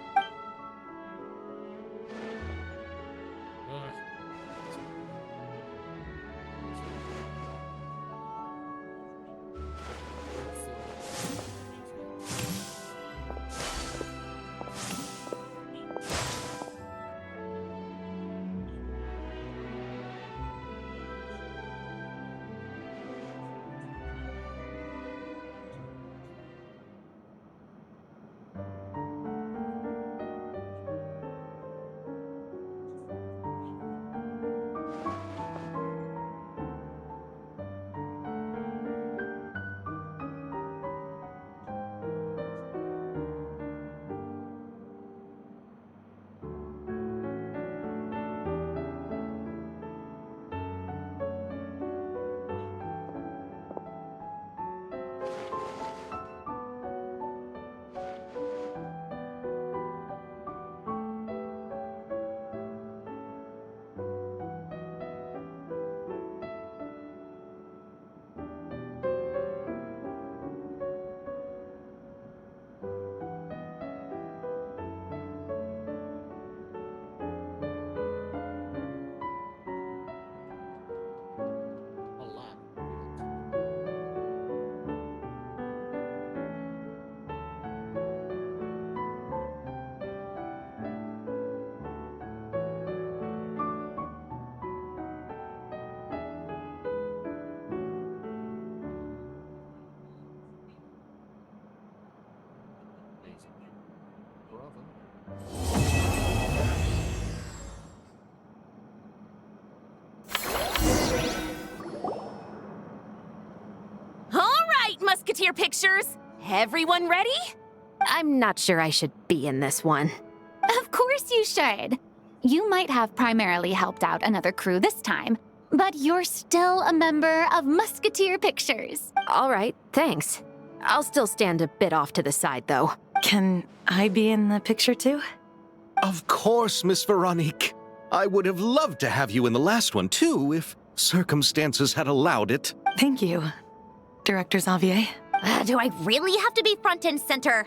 [SPEAKER 18] All right, Musketeer Pictures. Everyone ready?
[SPEAKER 19] I'm not sure I should be in this one.
[SPEAKER 5] Of course you should. You might have primarily helped out another crew this time, but you're still a member of Musketeer Pictures.
[SPEAKER 19] All right, thanks. I'll still stand a bit off to the side, though.
[SPEAKER 15] Can I be in the picture too?
[SPEAKER 12] Of course, Miss Veronique. I would have loved to have you in the last one, too, if circumstances had allowed it.
[SPEAKER 15] Thank you, Director Xavier.
[SPEAKER 7] Do I really have to be front and center?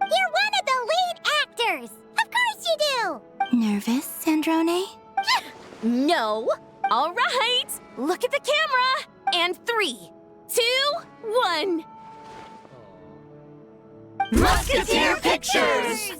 [SPEAKER 2] You're one of the lead actors! Of course you do!
[SPEAKER 4] Nervous, Sandrone?
[SPEAKER 18] No. All right. Look at the camera. And 3, 2, 1.
[SPEAKER 2] Musketeer Pictures!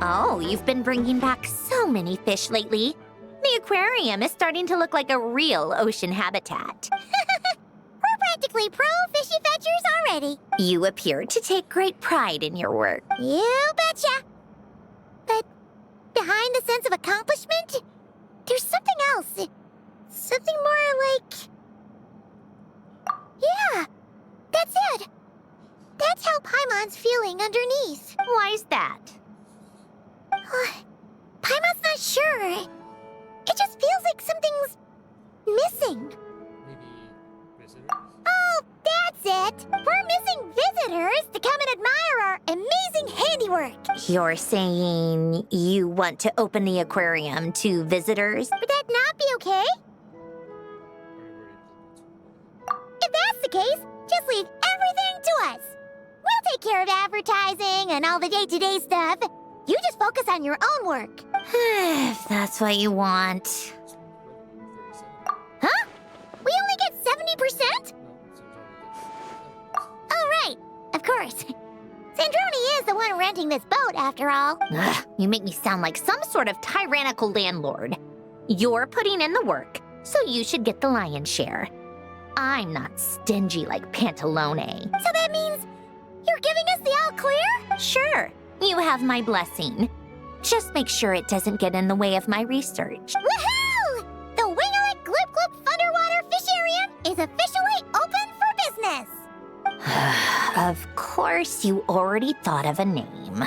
[SPEAKER 2] Oh, you've been bringing back so many fish lately. The aquarium is starting to look like a real ocean habitat. We're practically pro-fishy fetchers already. You appear to take great pride in your work. You betcha. But behind the sense of accomplishment, there's something else. Something more like Yeah, that's it. That's how Paimon's feeling underneath.
[SPEAKER 7] Why's that?
[SPEAKER 2] Paimon's not sure. It just feels like something's missing. Oh, that's it! We're missing visitors to come and admire our amazing handiwork!
[SPEAKER 7] You're saying you want to open the aquarium to visitors?
[SPEAKER 2] Would that not be okay? If that's the case, just leave everything to us! We'll take care of advertising and all the day-to-day stuff. You just focus on your own work.
[SPEAKER 7] If that's what you want.
[SPEAKER 2] Huh? We only get 70%? Oh, right. Of course. Sandrone is the one renting this boat, after all.
[SPEAKER 7] Ugh, you make me sound like some sort of tyrannical landlord. You're putting in the work, so you should get the lion's share. I'm not stingy like Pantalone.
[SPEAKER 2] So that means you're giving us the all clear?
[SPEAKER 7] Sure, you have my blessing. Just make sure it doesn't get in the way of my research.
[SPEAKER 2] Woohoo! The Winglet Gloop Gloop Thunderwater Fisharium is officially open for business!
[SPEAKER 7] Of course, you already thought of a name.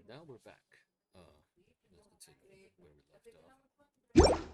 [SPEAKER 1] now we're back. Let's continue where we left off.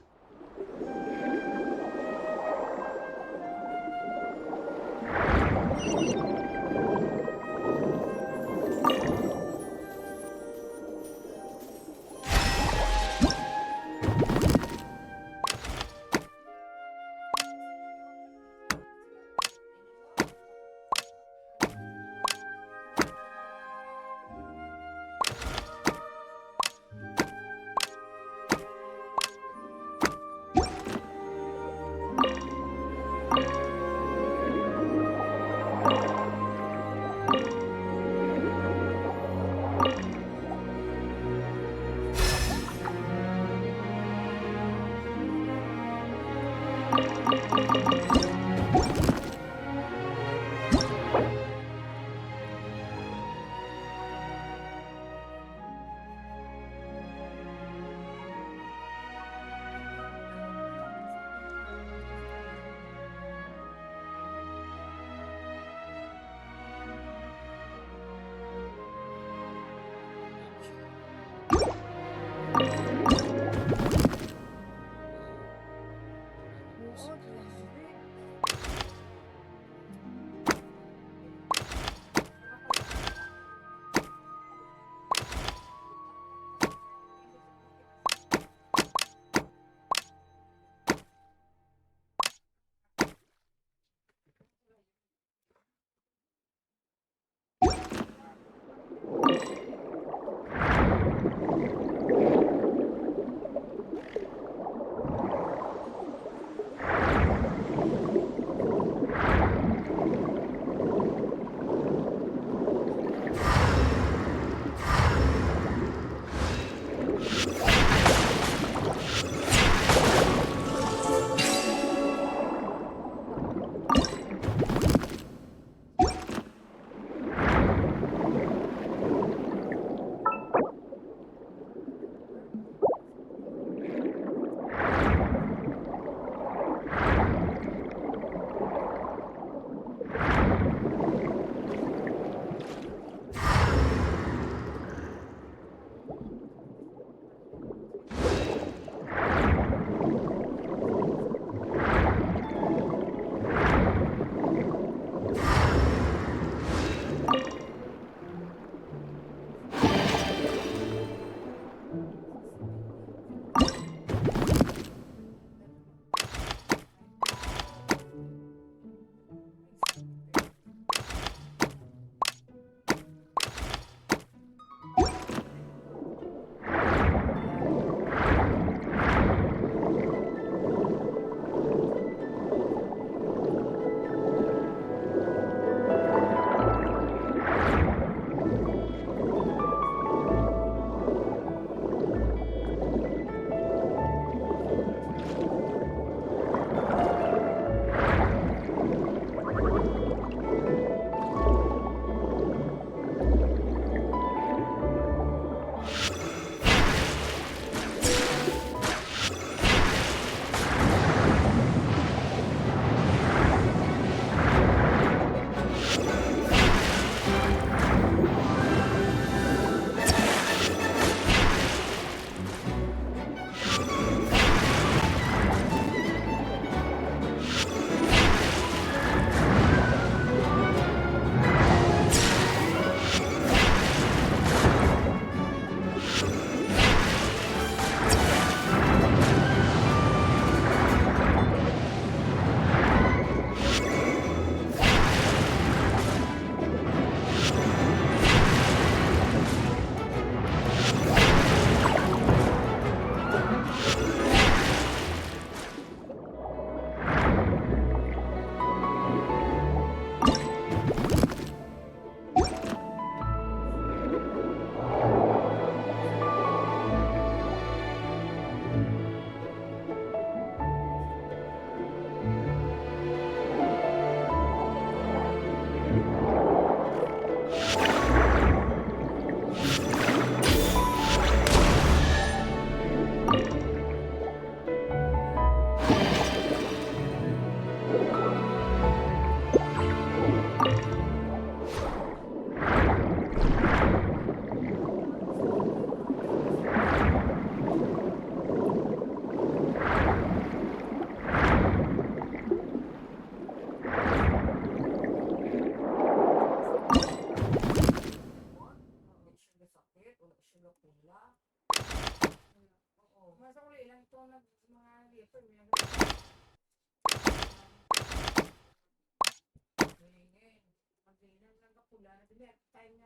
[SPEAKER 1] On the next power,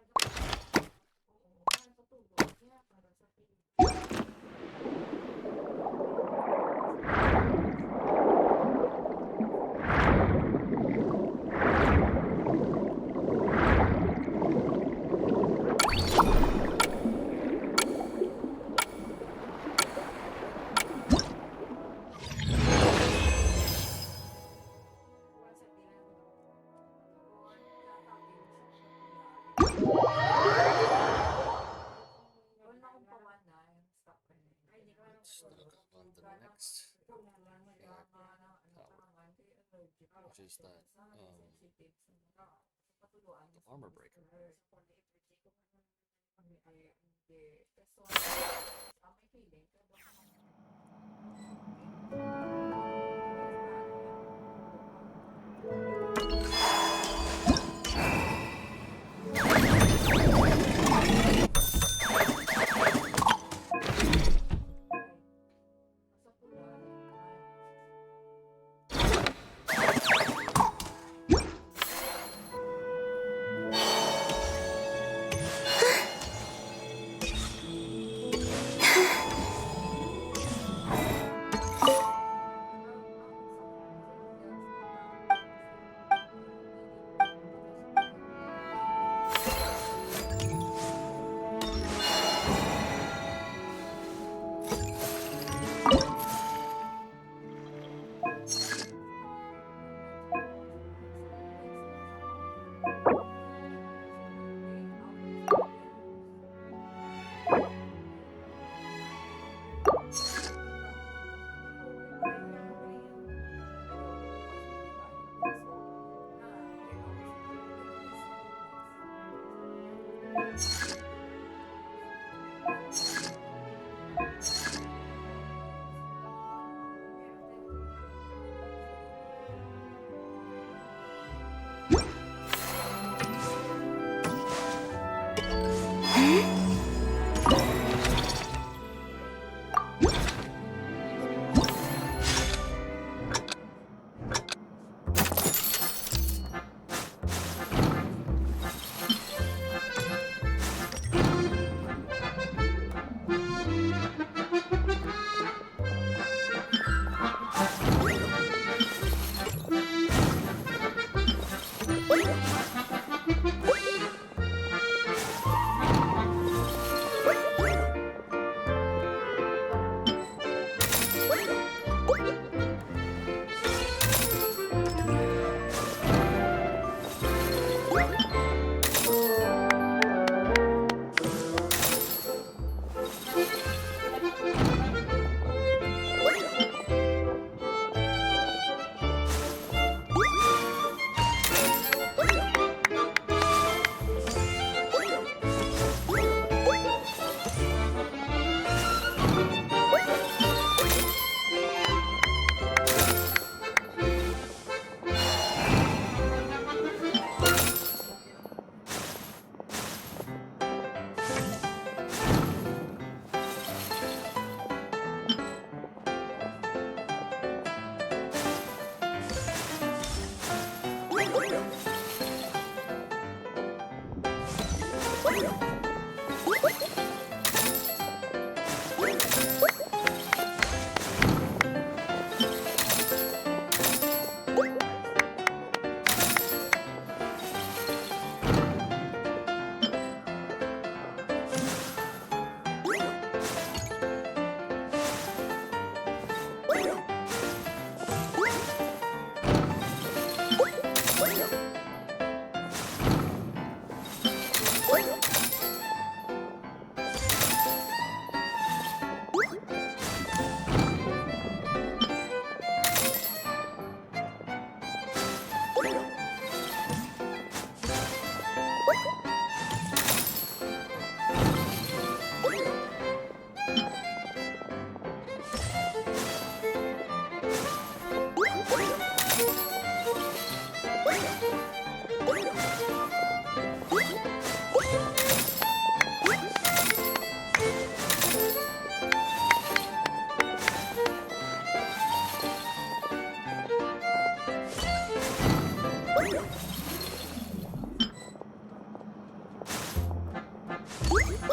[SPEAKER 1] which is that the armor breaker.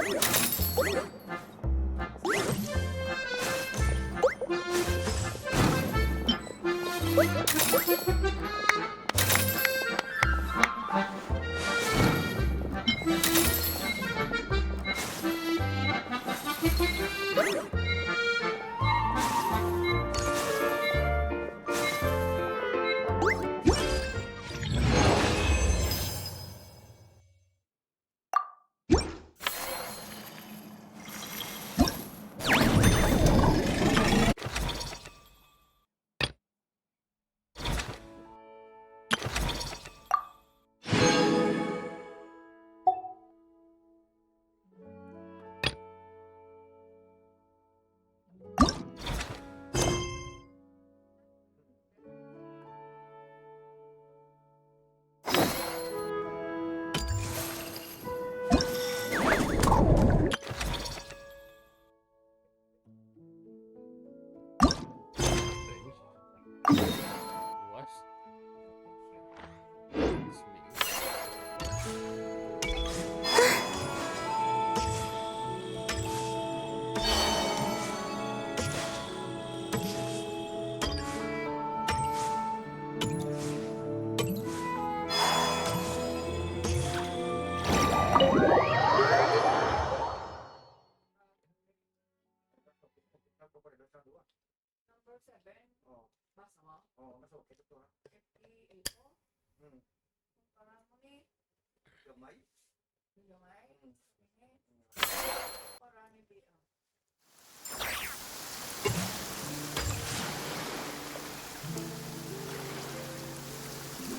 [SPEAKER 1] What? It's me.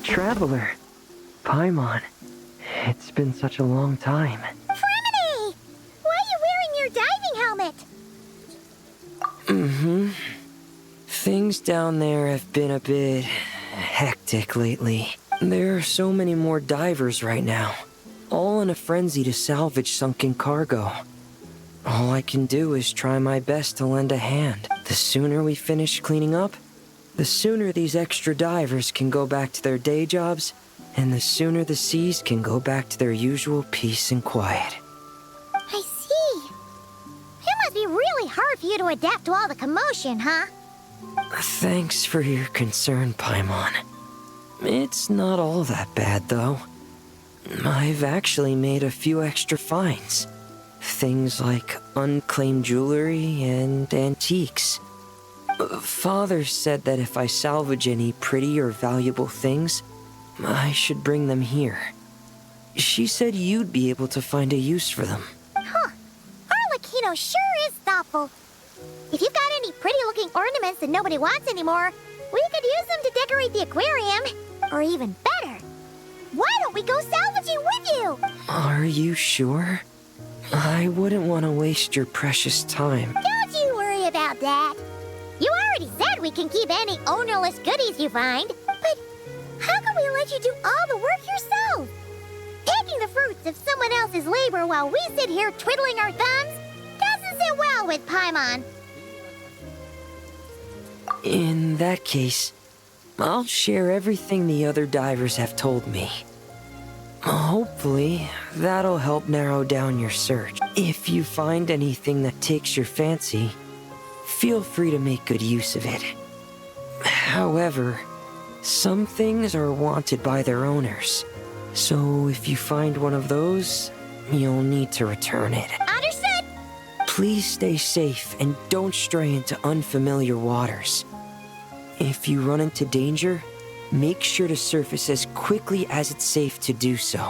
[SPEAKER 9] Traveler, Paimon, it's been such a long time.
[SPEAKER 2] Fremini! Why are you wearing your diving helmet?
[SPEAKER 9] Mm-hmm. Things down there have been a bit hectic lately. There are so many more divers right now, all in a frenzy to salvage sunken cargo. All I can do is try my best to lend a hand. The sooner we finish cleaning up, the sooner these extra divers can go back to their day jobs, and the sooner the seas can go back to their usual peace and quiet.
[SPEAKER 2] I see. It must be really hard for you to adapt to all the commotion, huh?
[SPEAKER 9] Thanks for your concern, Paimon. It's not all that bad, though. I've actually made a few extra finds. Things like unclaimed jewelry and antiques. Father said that if I salvage any pretty or valuable things, I should bring them here. She said you'd be able to find a use for them.
[SPEAKER 2] Huh. Arlecchino sure is thoughtful. If you've got any pretty-looking ornaments that nobody wants anymore, we could use them to decorate the aquarium. Or even better, why don't we go salvaging with you?
[SPEAKER 9] Are you sure? I wouldn't want to waste your precious time.
[SPEAKER 2] Don't you worry about that. You already said we can keep any ownerless goodies you find. But how can we let you do all the work yourself? Taking the fruits of someone else's labor while we sit here twiddling our thumbs doesn't sit well with Paimon.
[SPEAKER 9] In that case, I'll share everything the other divers have told me. Hopefully, that'll help narrow down your search. If you find anything that takes your fancy, feel free to make good use of it. However, some things are wanted by their owners, so if you find one of those, you'll need to return it.
[SPEAKER 2] Understood!
[SPEAKER 9] Please stay safe and don't stray into unfamiliar waters. If you run into danger, make sure to surface as quickly as it's safe to do so.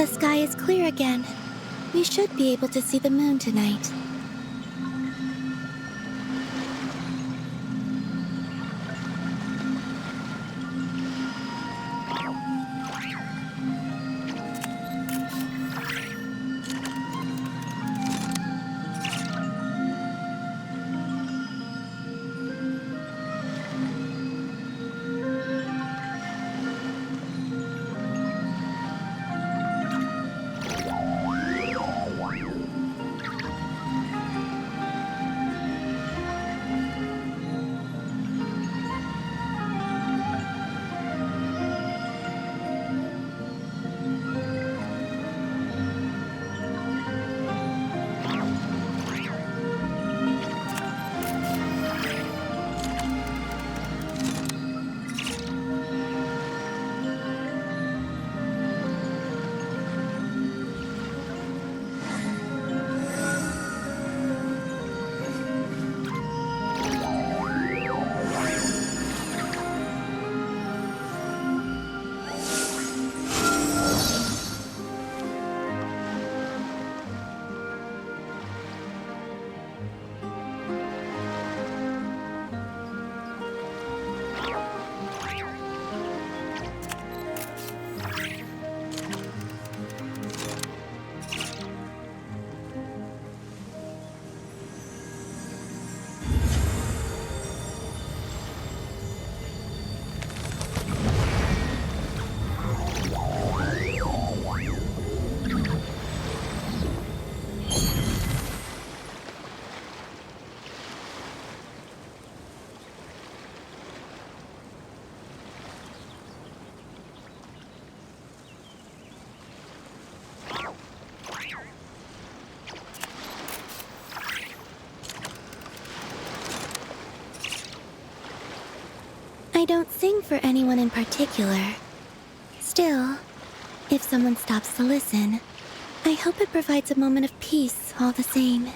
[SPEAKER 4] The sky is clear again. We should be able to see the moon tonight. I don't sing for anyone in particular. Still, if someone stops to listen, I hope it provides a moment of peace all the same.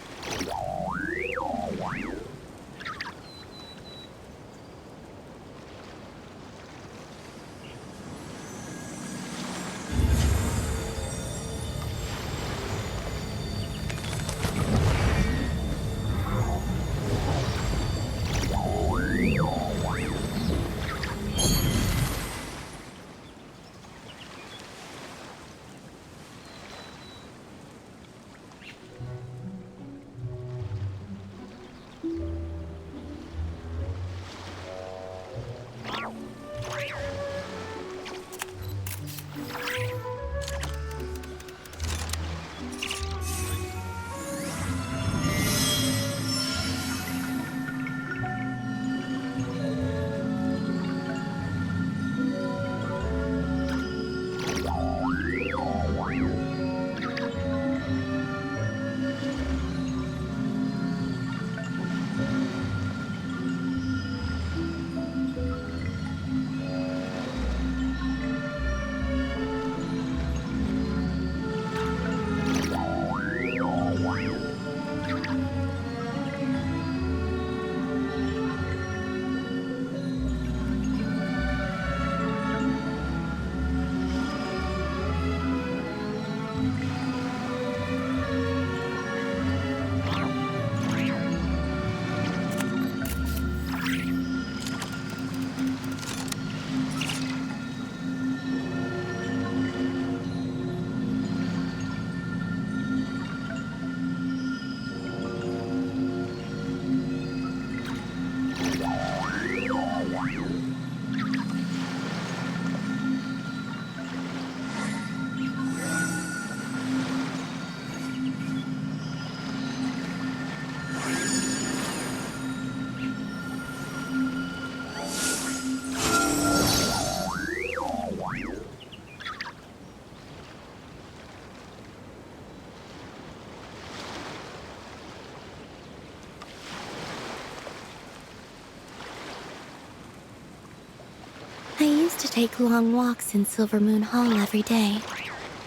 [SPEAKER 4] I used to take long walks in Silver Moon Hall every day,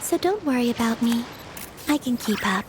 [SPEAKER 4] so don't worry about me. I can keep up.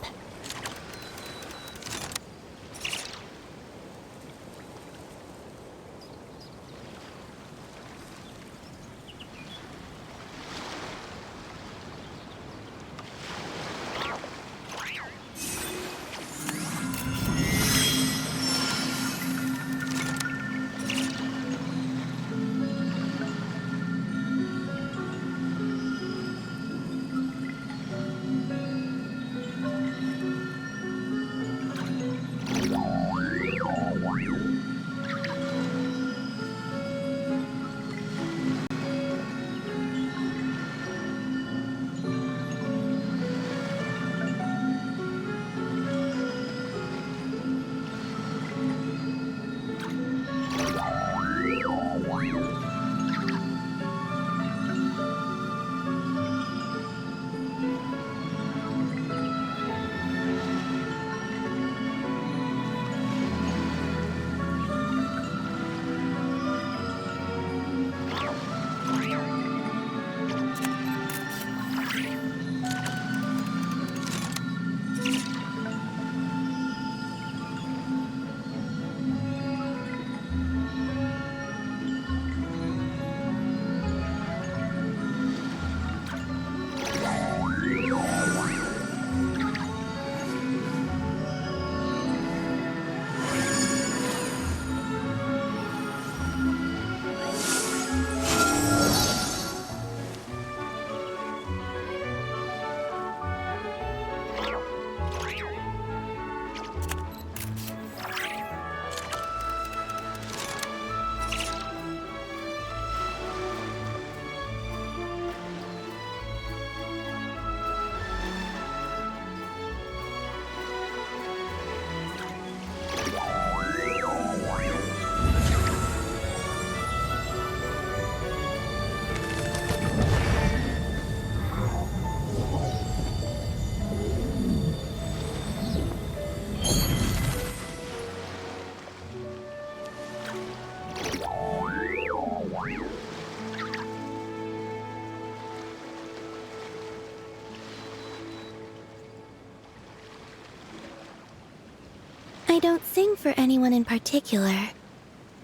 [SPEAKER 4] don't sing for anyone in particular.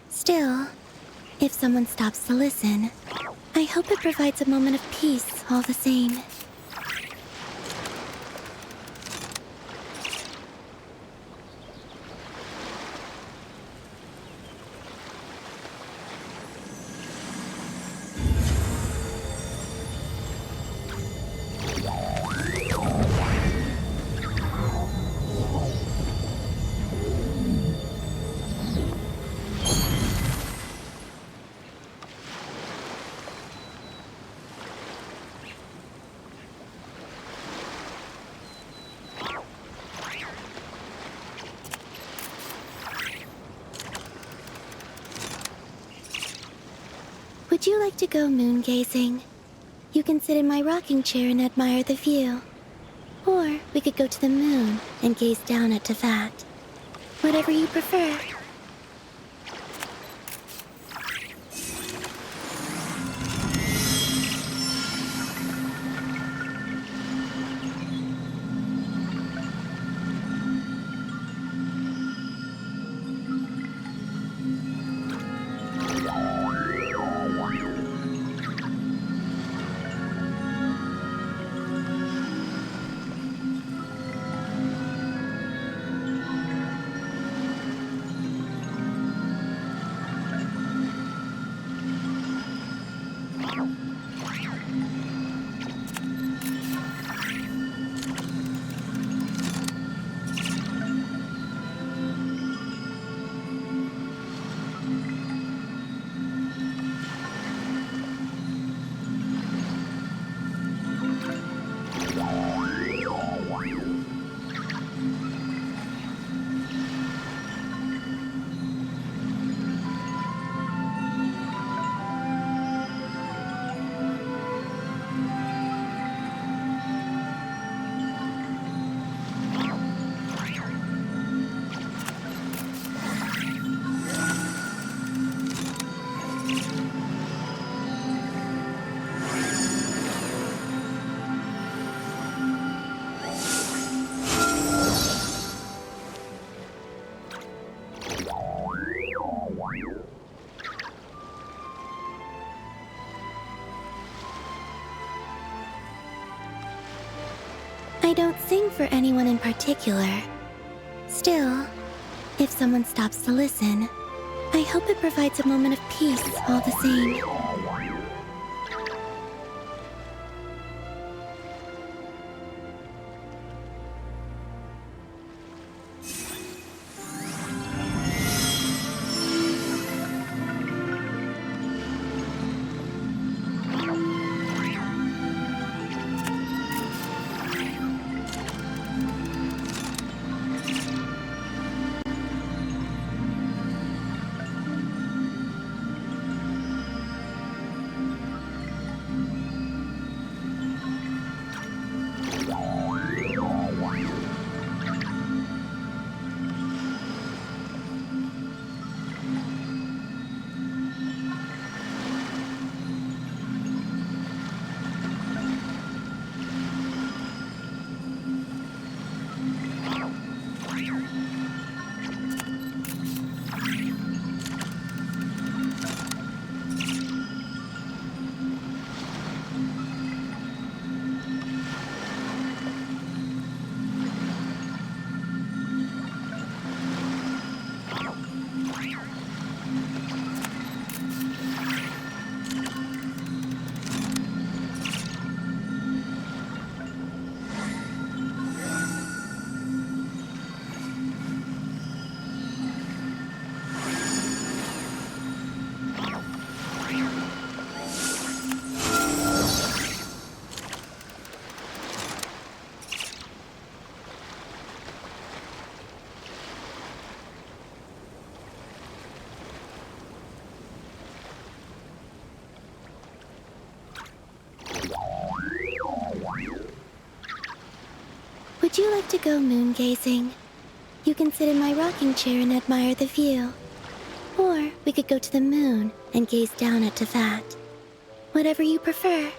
[SPEAKER 4] Still, if someone stops to listen, I hope it provides a moment of peace all the same. Would you like to go moon gazing? You can sit in my rocking chair and admire the view. Or we could go to the moon and gaze down at Tefat. Whatever you prefer. I don't sing for anyone in particular. Still, if someone stops to listen, I hope it provides a moment of peace all the same. Would you like to go moon gazing? You can sit in my rocking chair and admire the view. Or we could go to the moon and gaze down at Tefat. Whatever you prefer.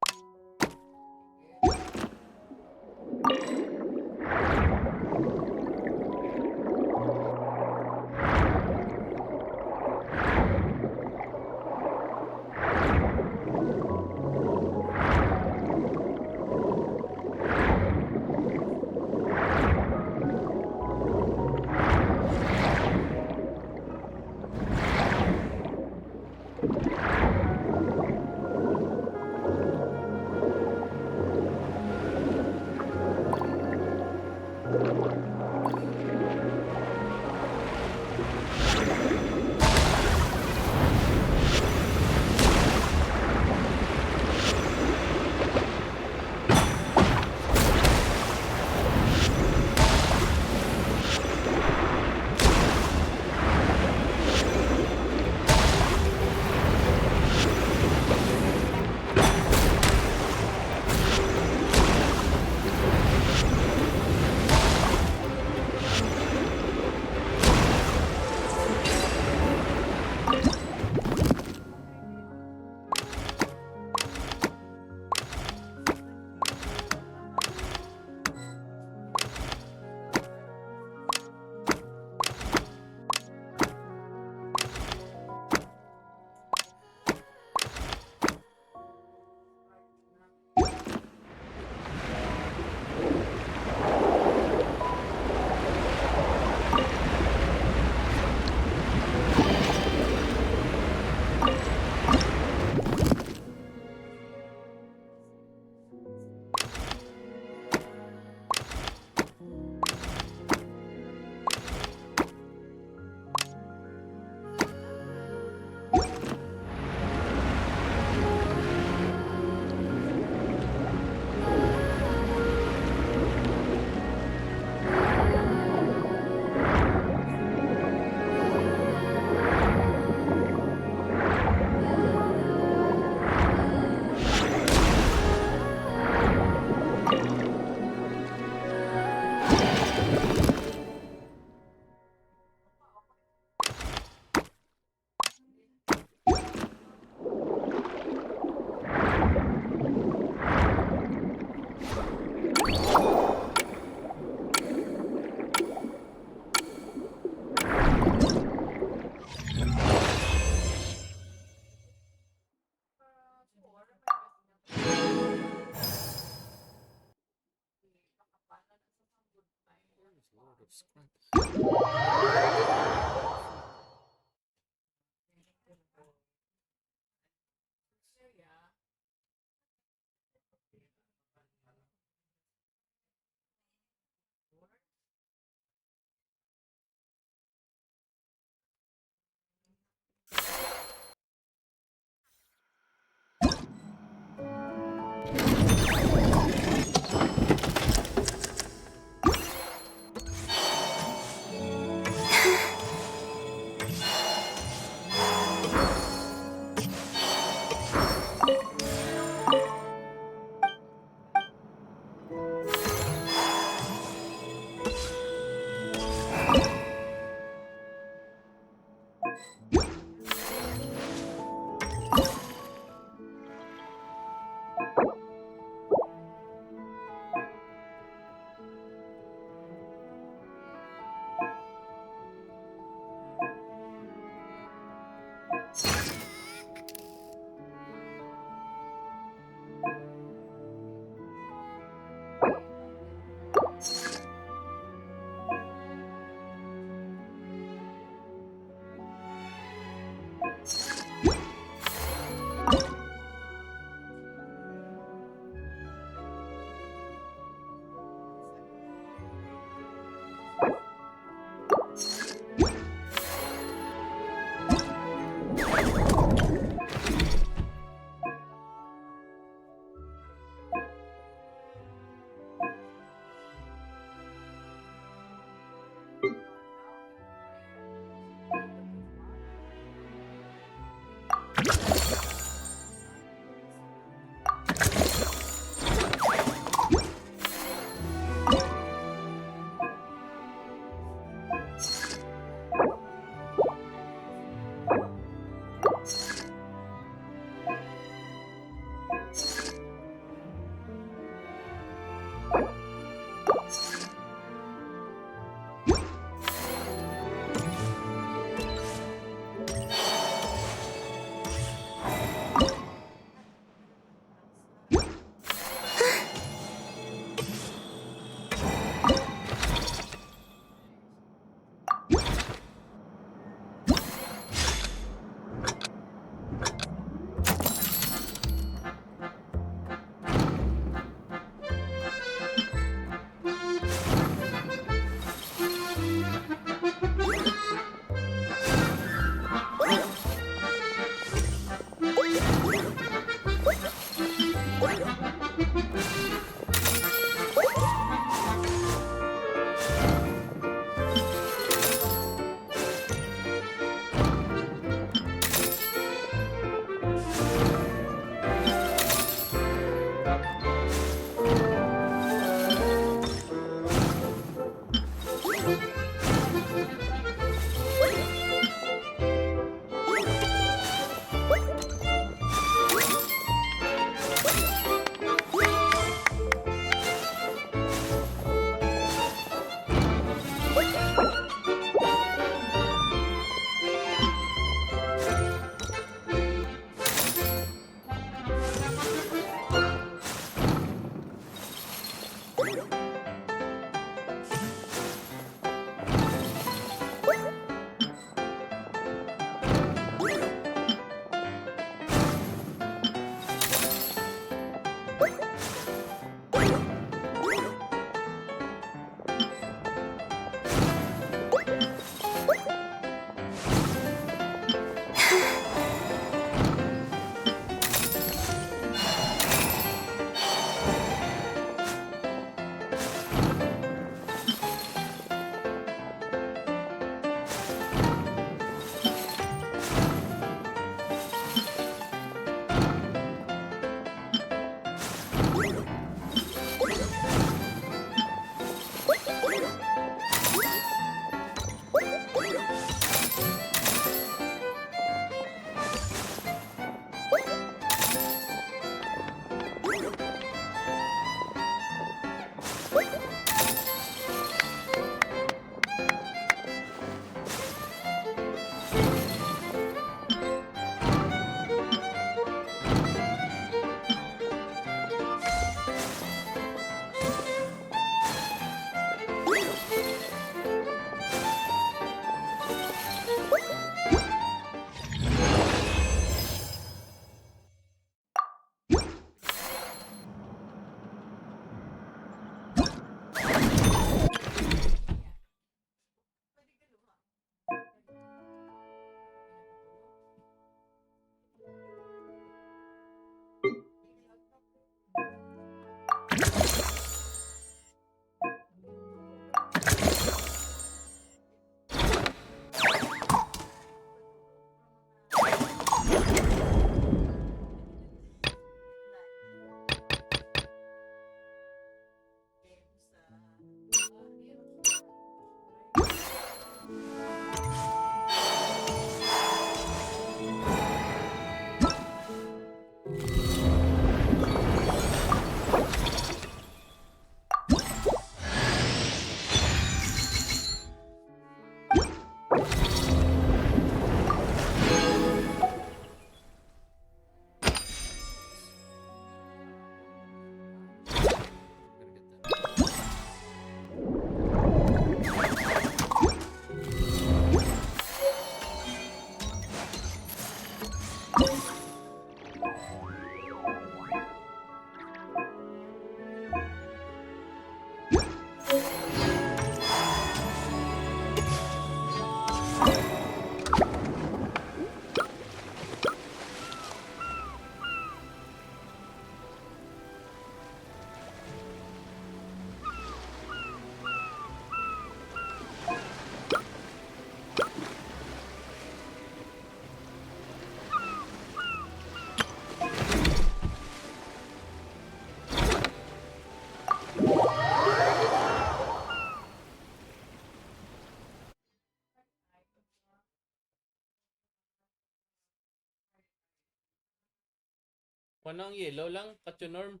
[SPEAKER 1] Wanang yellow lang, Kachunorm.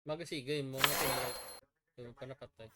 [SPEAKER 1] Magasigay mo nga tinalak. Yung panapatay.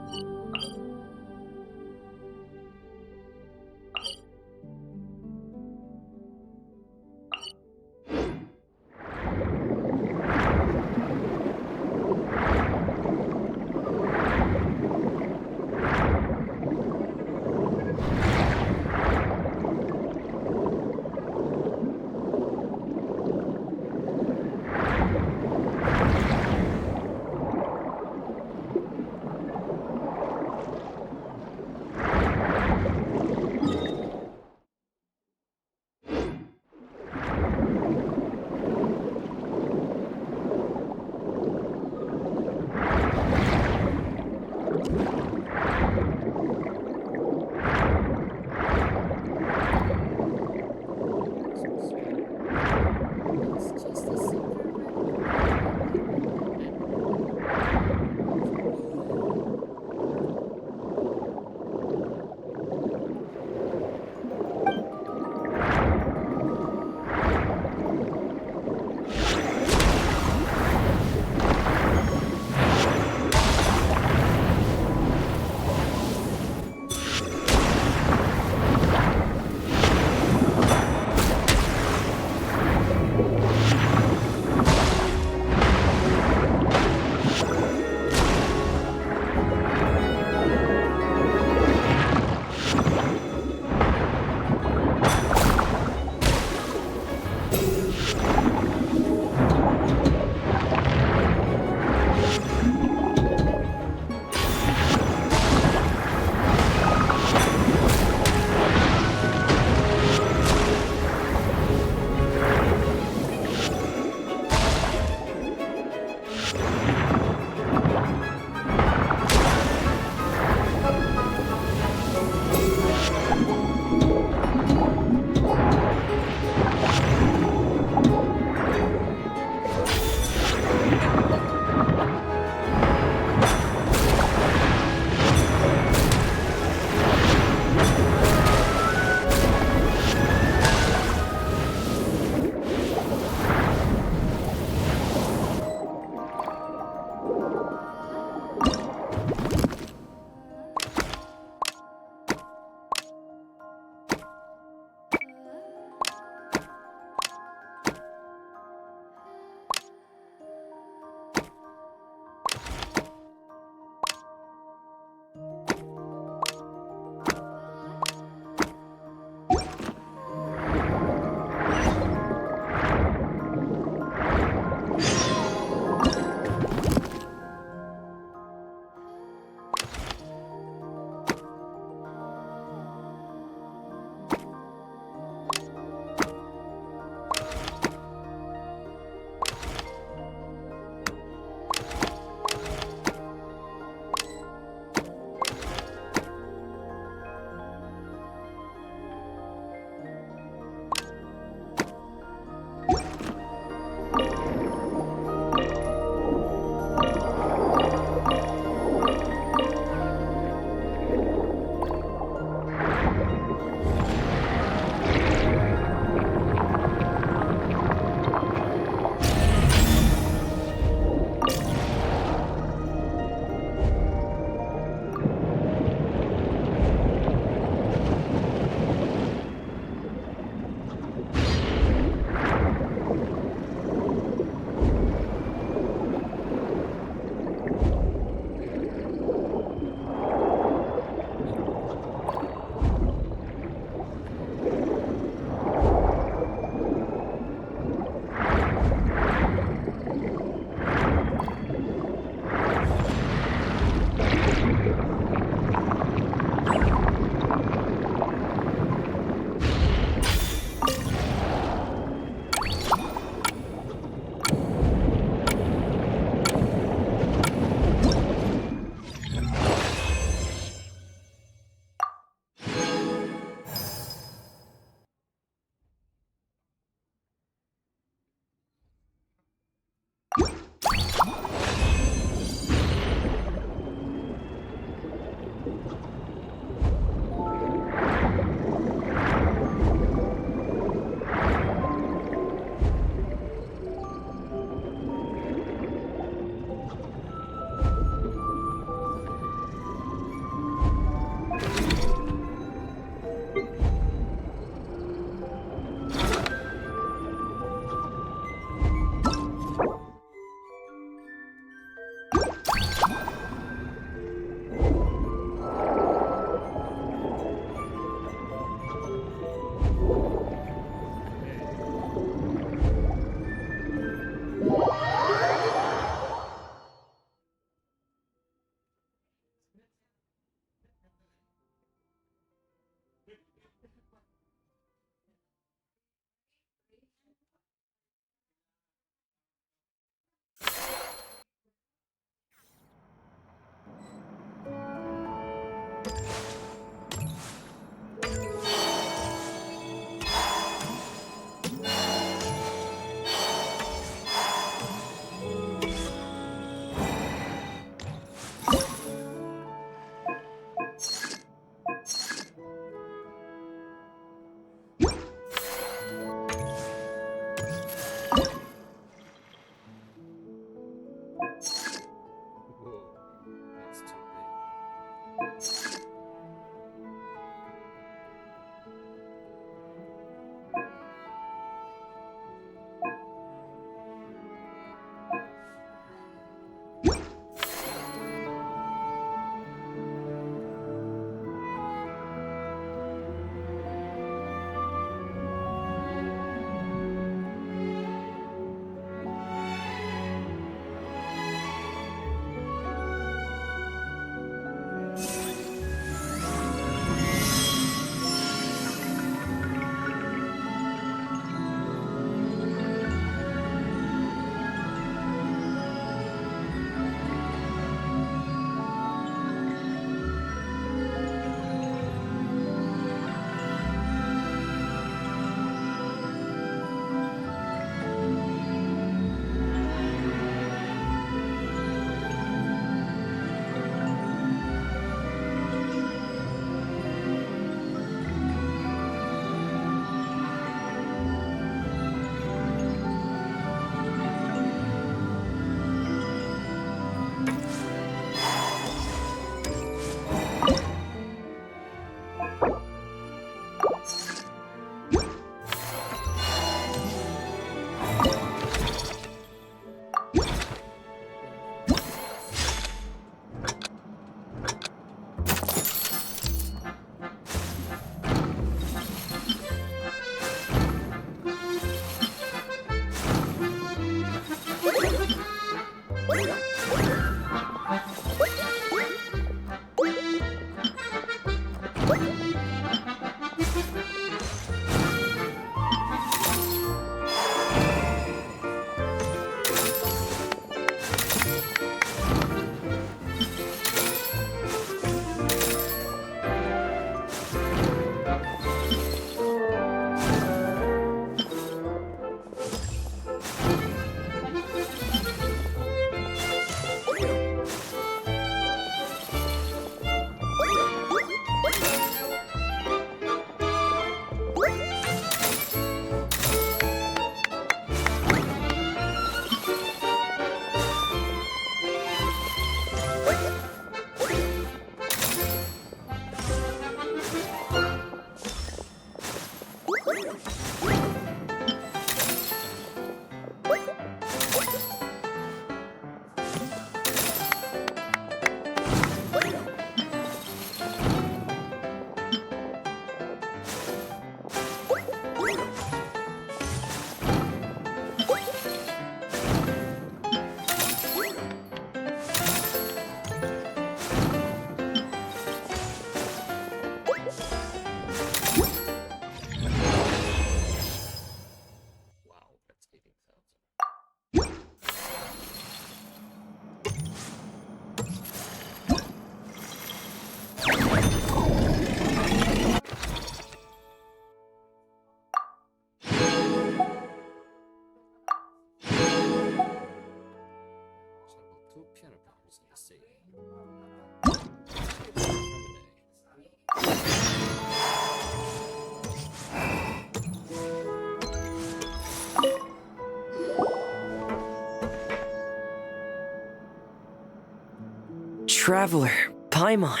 [SPEAKER 9] Traveler, Paimon.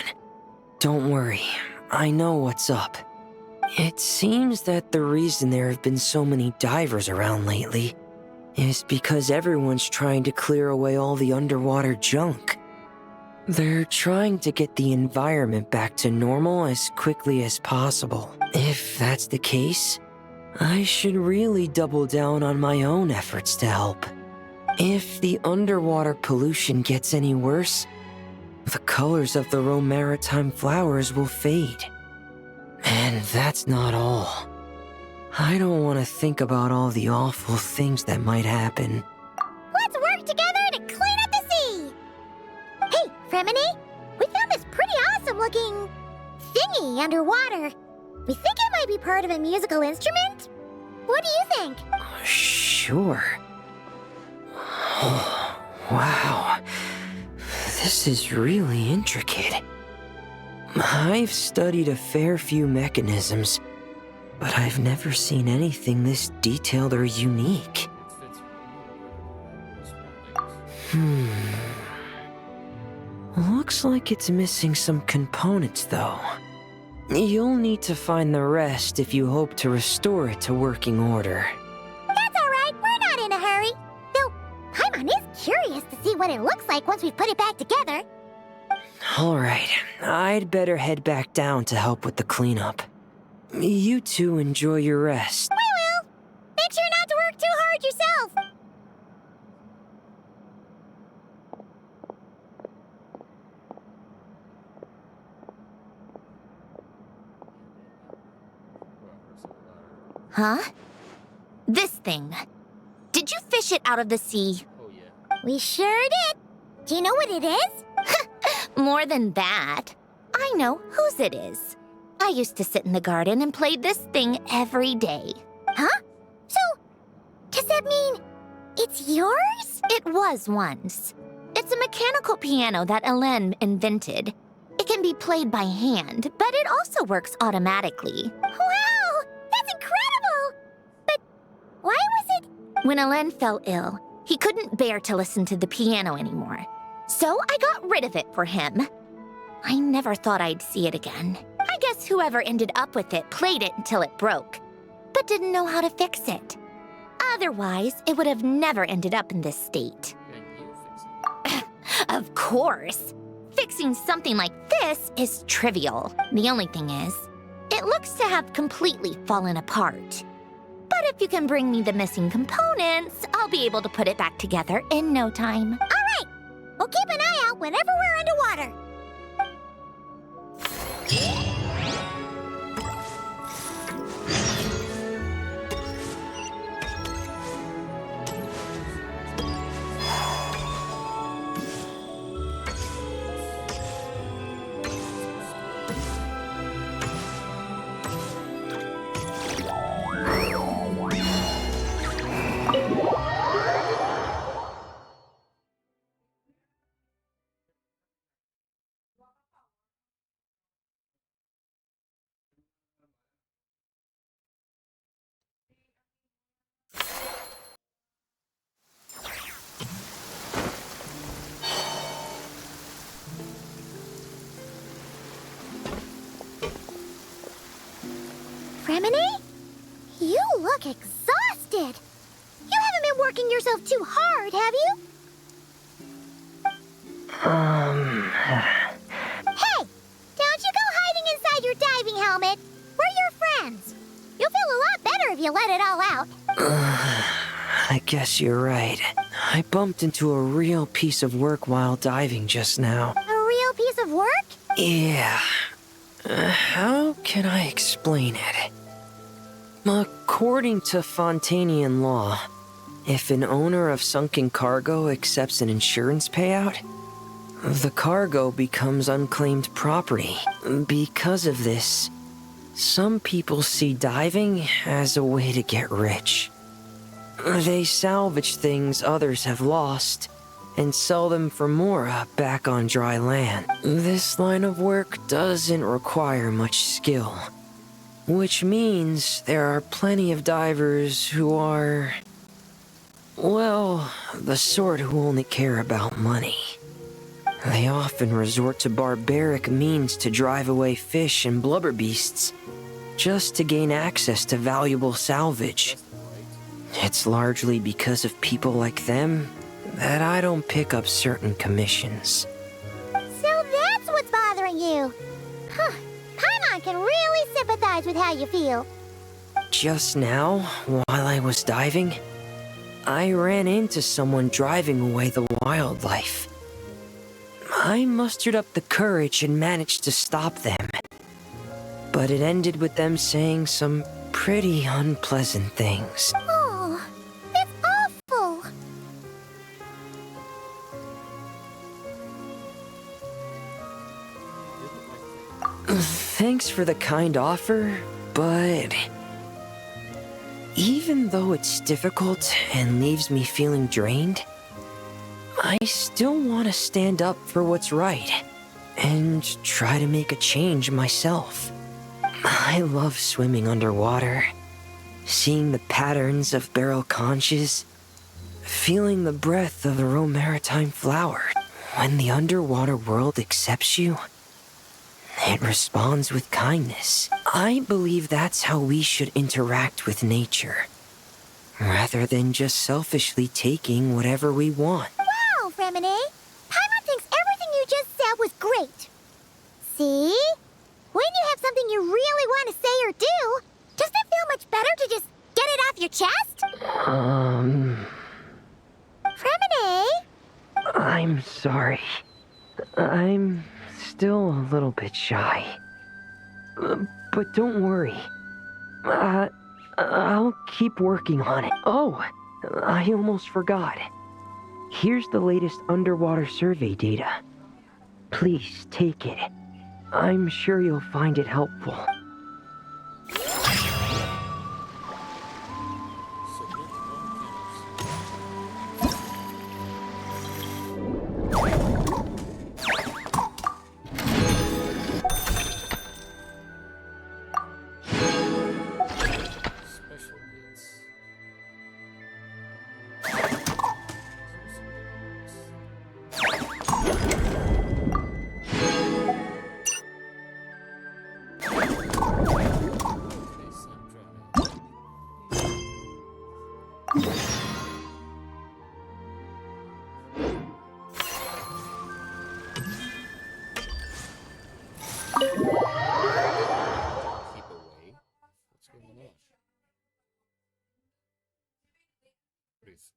[SPEAKER 9] Don't worry, I know what's up. It seems that the reason there have been so many divers around lately is because everyone's trying to clear away all the underwater junk. They're trying to get the environment back to normal as quickly as possible. If that's the case, I should really double down on my own efforts to help. If the underwater pollution gets any worse, the colors of the Rome maritime flowers will fade. And that's not all. I don't want to think about all the awful things that might happen.
[SPEAKER 2] Let's work together to clean up the sea! Hey, Fremini, we found this pretty awesome looking thingy underwater. We think it might be part of a musical instrument. What do you think?
[SPEAKER 9] Sure. Oh, wow. This is really intricate. I've studied a fair few mechanisms, but I've never seen anything this detailed or unique. Looks like it's missing some components, though. You'll need to find the rest if you hope to restore it to working order.
[SPEAKER 2] That's all right. We're not in a hurry. Though, Paimon is curious to see what it looks like once we've put it back together.
[SPEAKER 9] All right, I'd better head back down to help with the cleanup. You two enjoy your rest.
[SPEAKER 2] We will. Make sure not to work too hard yourself.
[SPEAKER 7] Huh? This thing. Did you fish it out of the sea?
[SPEAKER 1] Oh, yeah.
[SPEAKER 2] We sure did. Do you know what it is?
[SPEAKER 7] More than that. I know whose it is. I used to sit in the garden and play this thing every day.
[SPEAKER 2] Huh? So, does that mean it's yours?
[SPEAKER 7] It was once. It's a mechanical piano that Hélène invented. It can be played by hand, but it also works automatically.
[SPEAKER 2] Wow! That's incredible! But why was it...
[SPEAKER 7] When Hélène fell ill, he couldn't bear to listen to the piano anymore. So I got rid of it for him. I never thought I'd see it again. I guess whoever ended up with it played it until it broke, but didn't know how to fix it. Otherwise, it would have never ended up in this state. Of course. Fixing something like this is trivial. The only thing is, it looks to have completely fallen apart. But if you can bring me the missing components, I'll be able to put it back together in no time.
[SPEAKER 2] All right. We'll keep an eye out whenever we're underwater. Remini? You look exhausted. You haven't been working yourself too hard, have you? Hey! Don't you go hiding inside your diving helmet. We're your friends. You'll feel a lot better if you let it all out.
[SPEAKER 9] I guess you're right. I bumped into a real piece of work while diving just now.
[SPEAKER 2] A real piece of work?
[SPEAKER 9] Yeah. How can I explain it? According to Fontanian law, if an owner of sunken cargo accepts an insurance payout, the cargo becomes unclaimed property. Because of this, some people see diving as a way to get rich. They salvage things others have lost and sell them for more back on dry land. This line of work doesn't require much skill, which means there are plenty of divers who are, well, the sort who only care about money. They often resort to barbaric means to drive away fish and blubber beasts, just to gain access to valuable salvage. It's largely because of people like them that I don't pick up certain commissions.
[SPEAKER 2] So that's what's bothering you. Huh. Paimon can really sympathize with how you feel.
[SPEAKER 9] Just now, while I was diving, I ran into someone driving away the wildlife. I mustered up the courage and managed to stop them. But it ended with them saying some pretty unpleasant things.
[SPEAKER 2] Oh, that's awful.
[SPEAKER 9] Thanks for the kind offer, but even though it's difficult and leaves me feeling drained, I still want to stand up for what's right and try to make a change myself. I love swimming underwater, seeing the patterns of barrel conches, feeling the breath of the romaritime flower. When the underwater world accepts you, it responds with kindness. I believe that's how we should interact with nature, rather than just selfishly taking whatever we want.
[SPEAKER 2] Wow, Remine! Paimon thinks everything you just said was great. See? When you have something you really want to say or do, doesn't it feel much better to just get it off your chest? Remine!
[SPEAKER 9] I'm sorry. I'm still a little bit shy. But don't worry. I'll keep working on it. Oh, I almost forgot. Here's the latest underwater survey data. Please take it. I'm sure you'll find it helpful.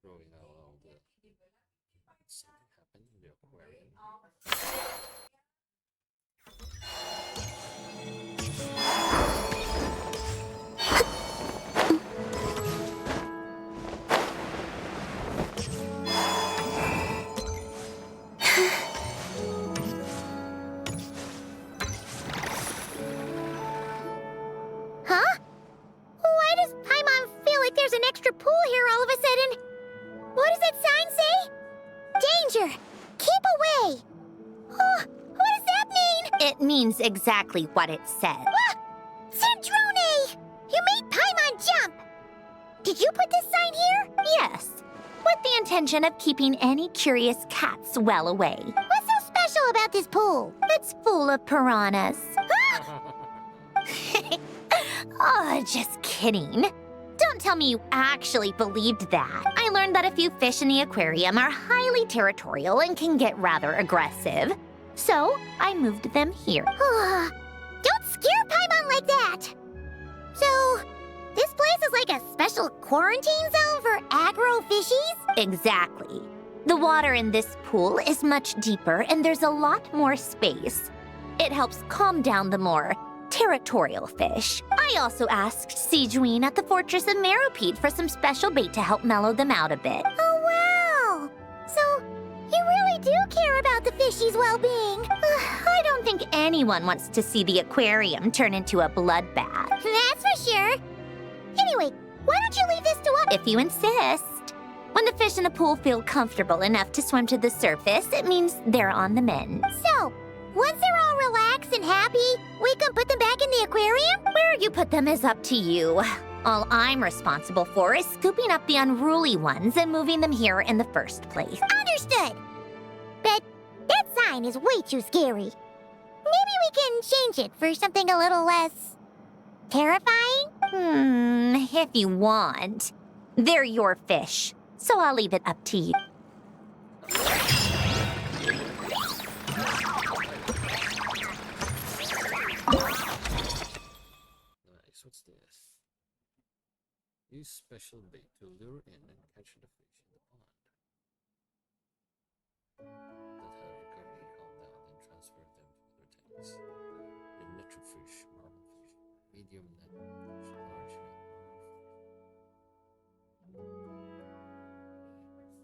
[SPEAKER 1] Throwing out all the something happened in the aquarium.
[SPEAKER 2] Huh? Why does Paimon feel like there's an extra pool here all of a sudden? What does that sign say? Danger! Keep away! Oh, what does that mean?
[SPEAKER 7] It means exactly what it says.
[SPEAKER 2] Ah! Sandrone! You made Paimon jump! Did you put this sign here?
[SPEAKER 7] Yes, with the intention of keeping any curious cats well away.
[SPEAKER 2] What's so special about this pool?
[SPEAKER 7] It's full of piranhas. Oh, just kidding. Don't tell me you actually believed that. I learned that a few fish in the aquarium are highly territorial and can get rather aggressive. So, I moved them here.
[SPEAKER 2] Don't scare Paimon like that! So, this place is like a special quarantine zone for aggro fishies?
[SPEAKER 7] Exactly. The water in this pool is much deeper and there's a lot more space. It helps calm down the more territorial fish. I also asked Sigewinne at the Fortress of Meropide for some special bait to help mellow them out a bit.
[SPEAKER 2] Oh, wow! So, you really do care about the fishies' well-being.
[SPEAKER 7] I don't think anyone wants to see the aquarium turn into a bloodbath.
[SPEAKER 2] That's for sure. Anyway, why don't you leave this to us?
[SPEAKER 7] If you insist. When the fish in the pool feel comfortable enough to swim to the surface, it means they're on the mend.
[SPEAKER 2] So, once they're all relaxed and happy, we can put them back in the aquarium?
[SPEAKER 7] Where you put them is up to you. All I'm responsible for is scooping up the unruly ones and moving them here in the first place.
[SPEAKER 2] Understood. But that sign, sign is way too scary. Maybe we can change it for something a little less terrifying?
[SPEAKER 7] If you want. They're your fish, so I'll leave it up to you.
[SPEAKER 1] Nice, what's this? Use special bait to lure in and catch the fish in the pond. That have recovered and calmed down, then transfer them to other tanks. The netro fish, marble fish, medium net fish, large net fish.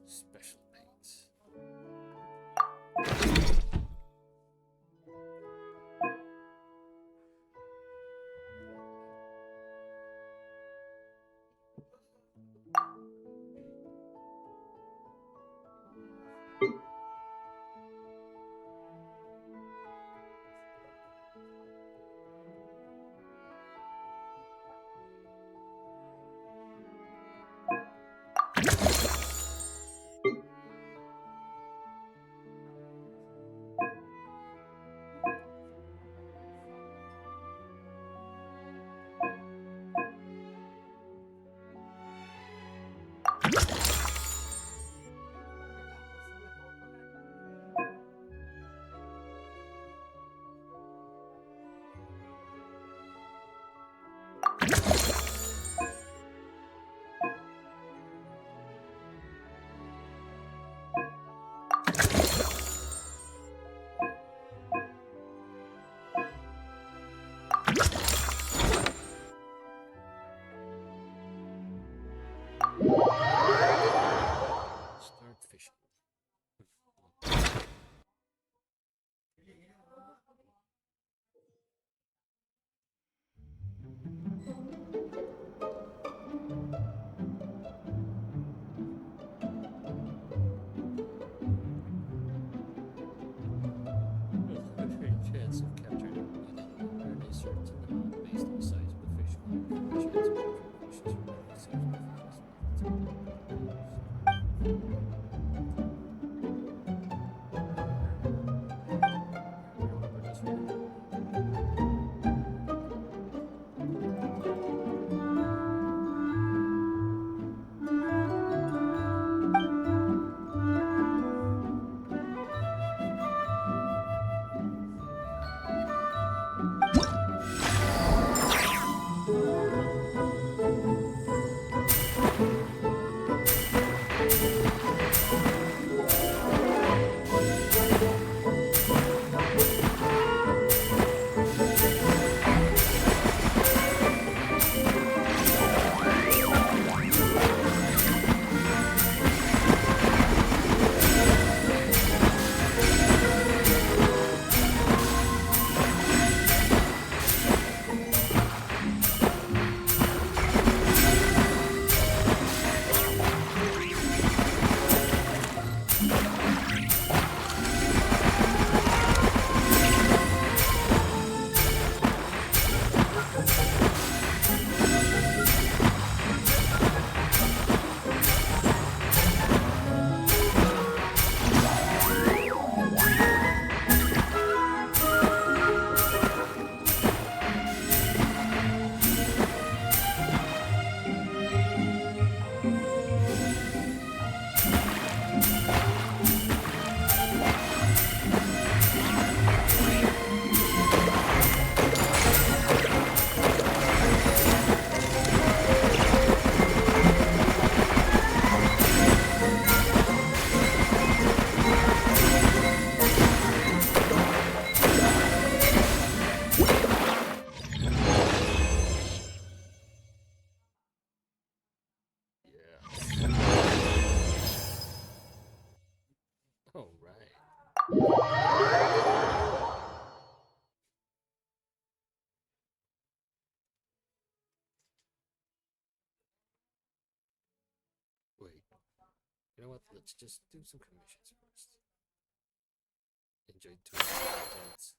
[SPEAKER 1] Special baits. Start fishing. Chance of capturing a very certain amount based on the size of the fish. Chance of capturing fish is very safe. All right. Wait. You know what? Let's just do some commissions first. Enjoy 2 minutes.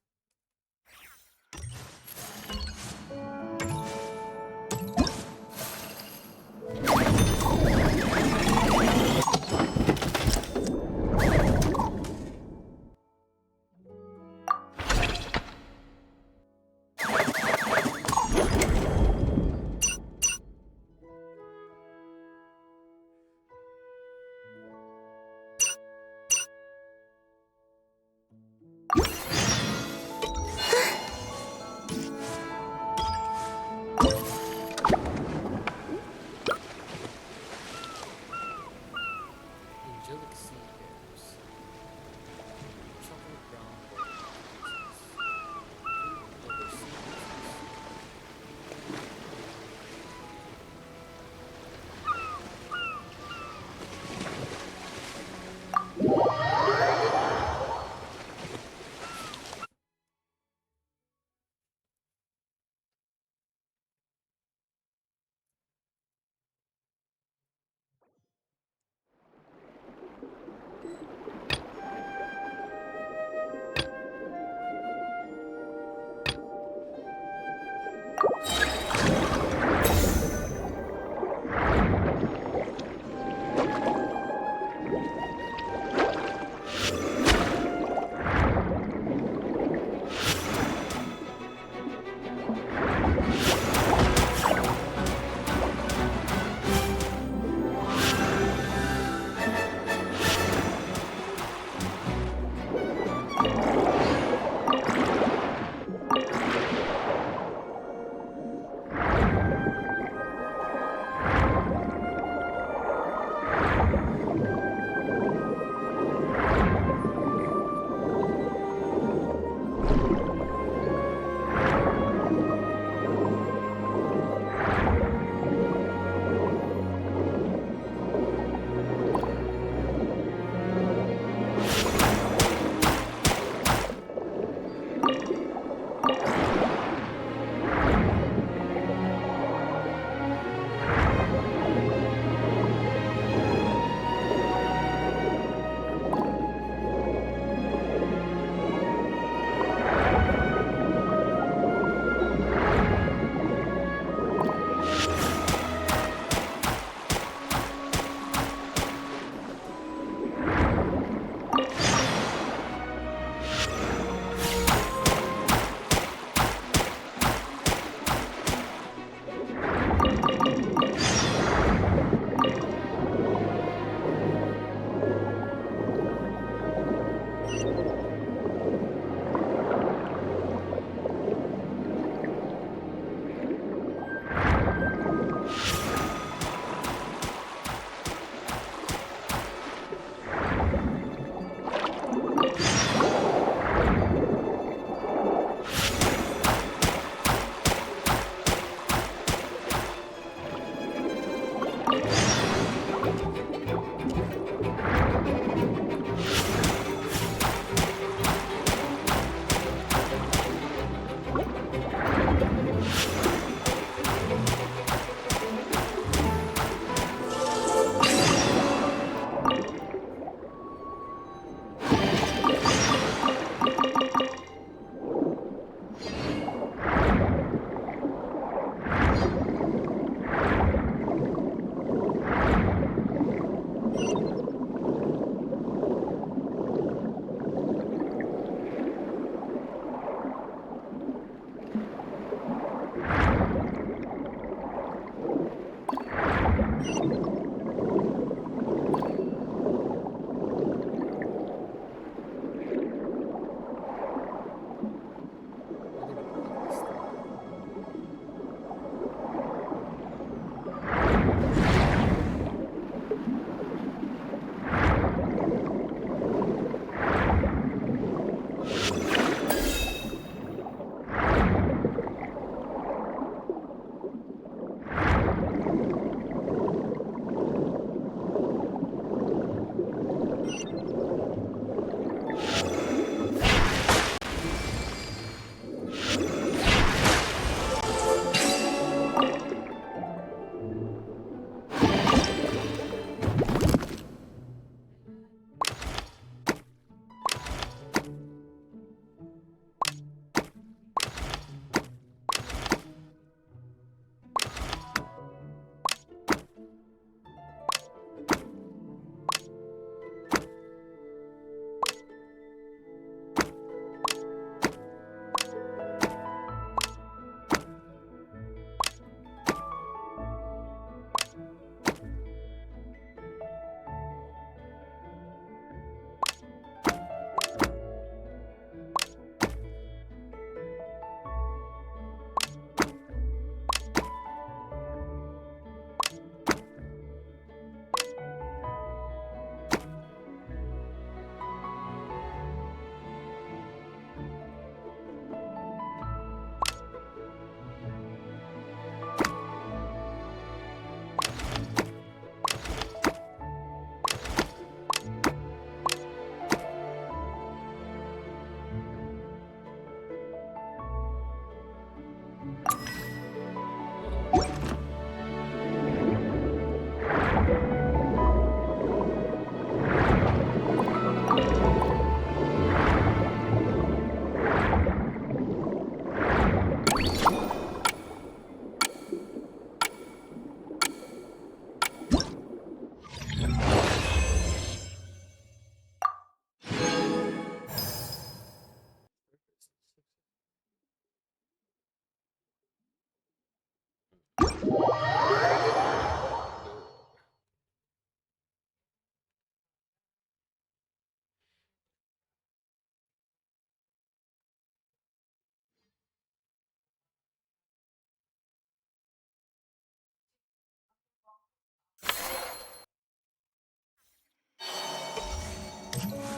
[SPEAKER 1] There it is.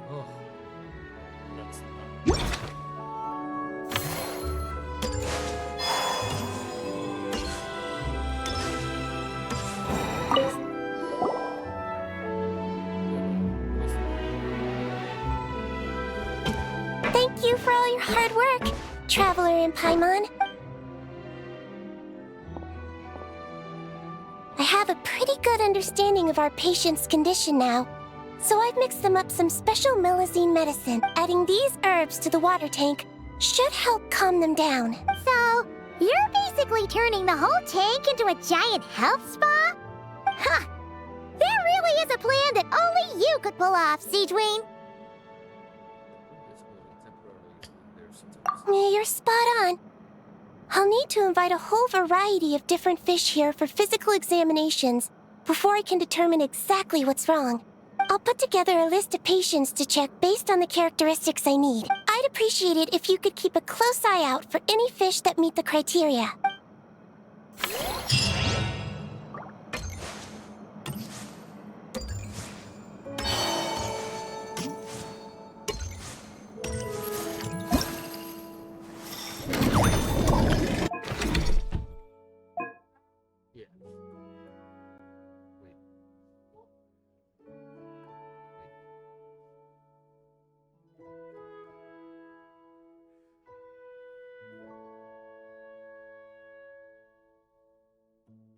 [SPEAKER 1] Oh, that's
[SPEAKER 4] Thank you for all your hard work, Traveler in Paimon. I have a pretty good understanding of our patient's condition now, so I've mixed them up some special melazine medicine. Adding these herbs to the water tank should help calm them down.
[SPEAKER 2] So, you're basically turning the whole tank into a giant health spa? Huh! There really is a plan that only you could pull off, Siegeween.
[SPEAKER 4] You're spot on. I'll need to invite a whole variety of different fish here for physical examinations before I can determine exactly what's wrong. I'll put together a list of patients to check based on the characteristics I need. I'd appreciate it if you could keep a close eye out for any fish that meet the criteria.
[SPEAKER 1] yeah. Wait. Wait.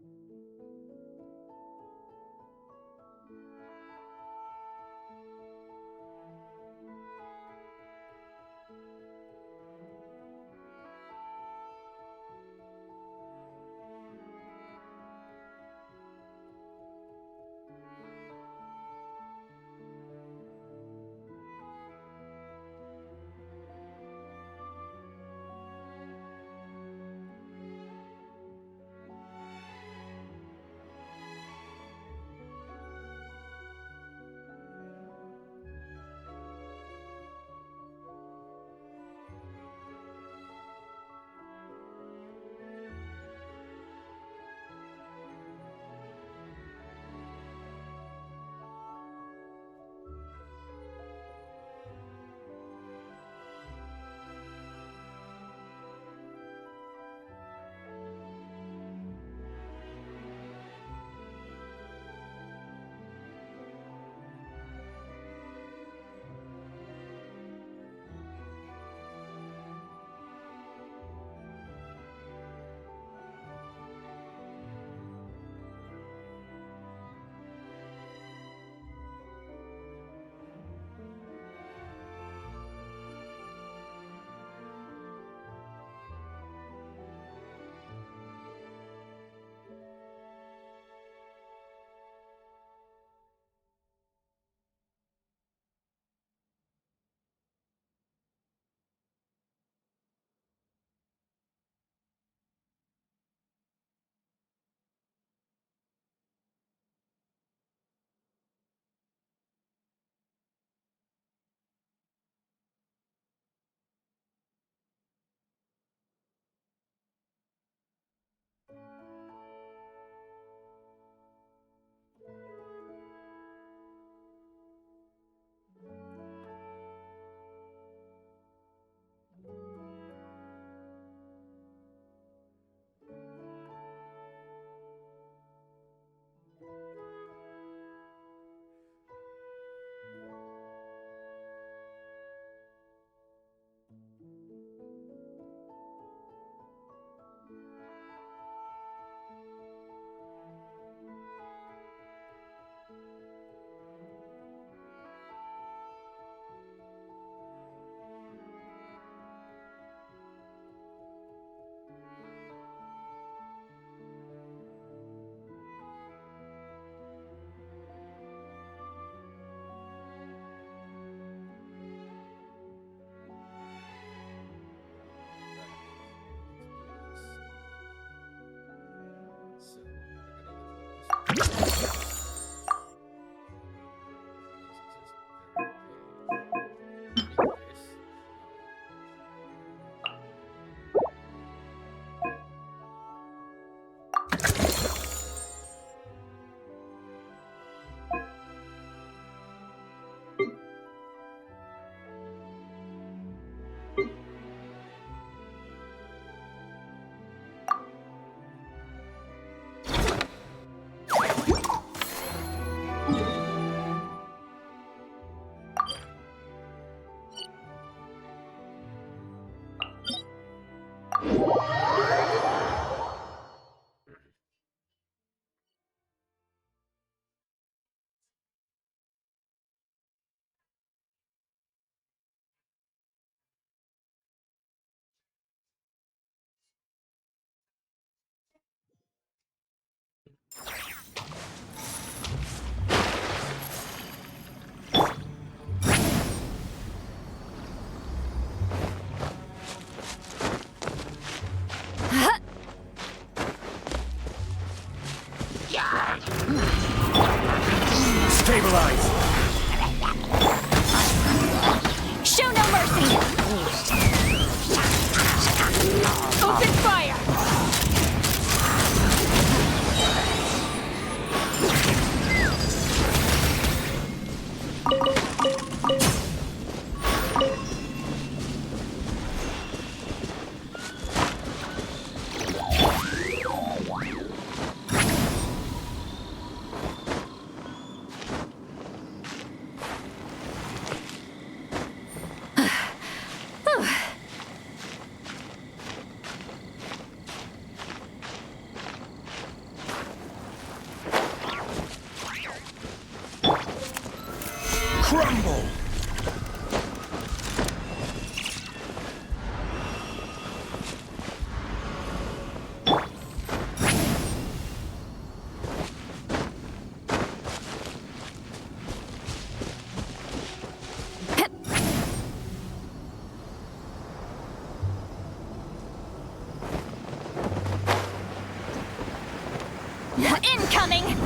[SPEAKER 5] Incoming!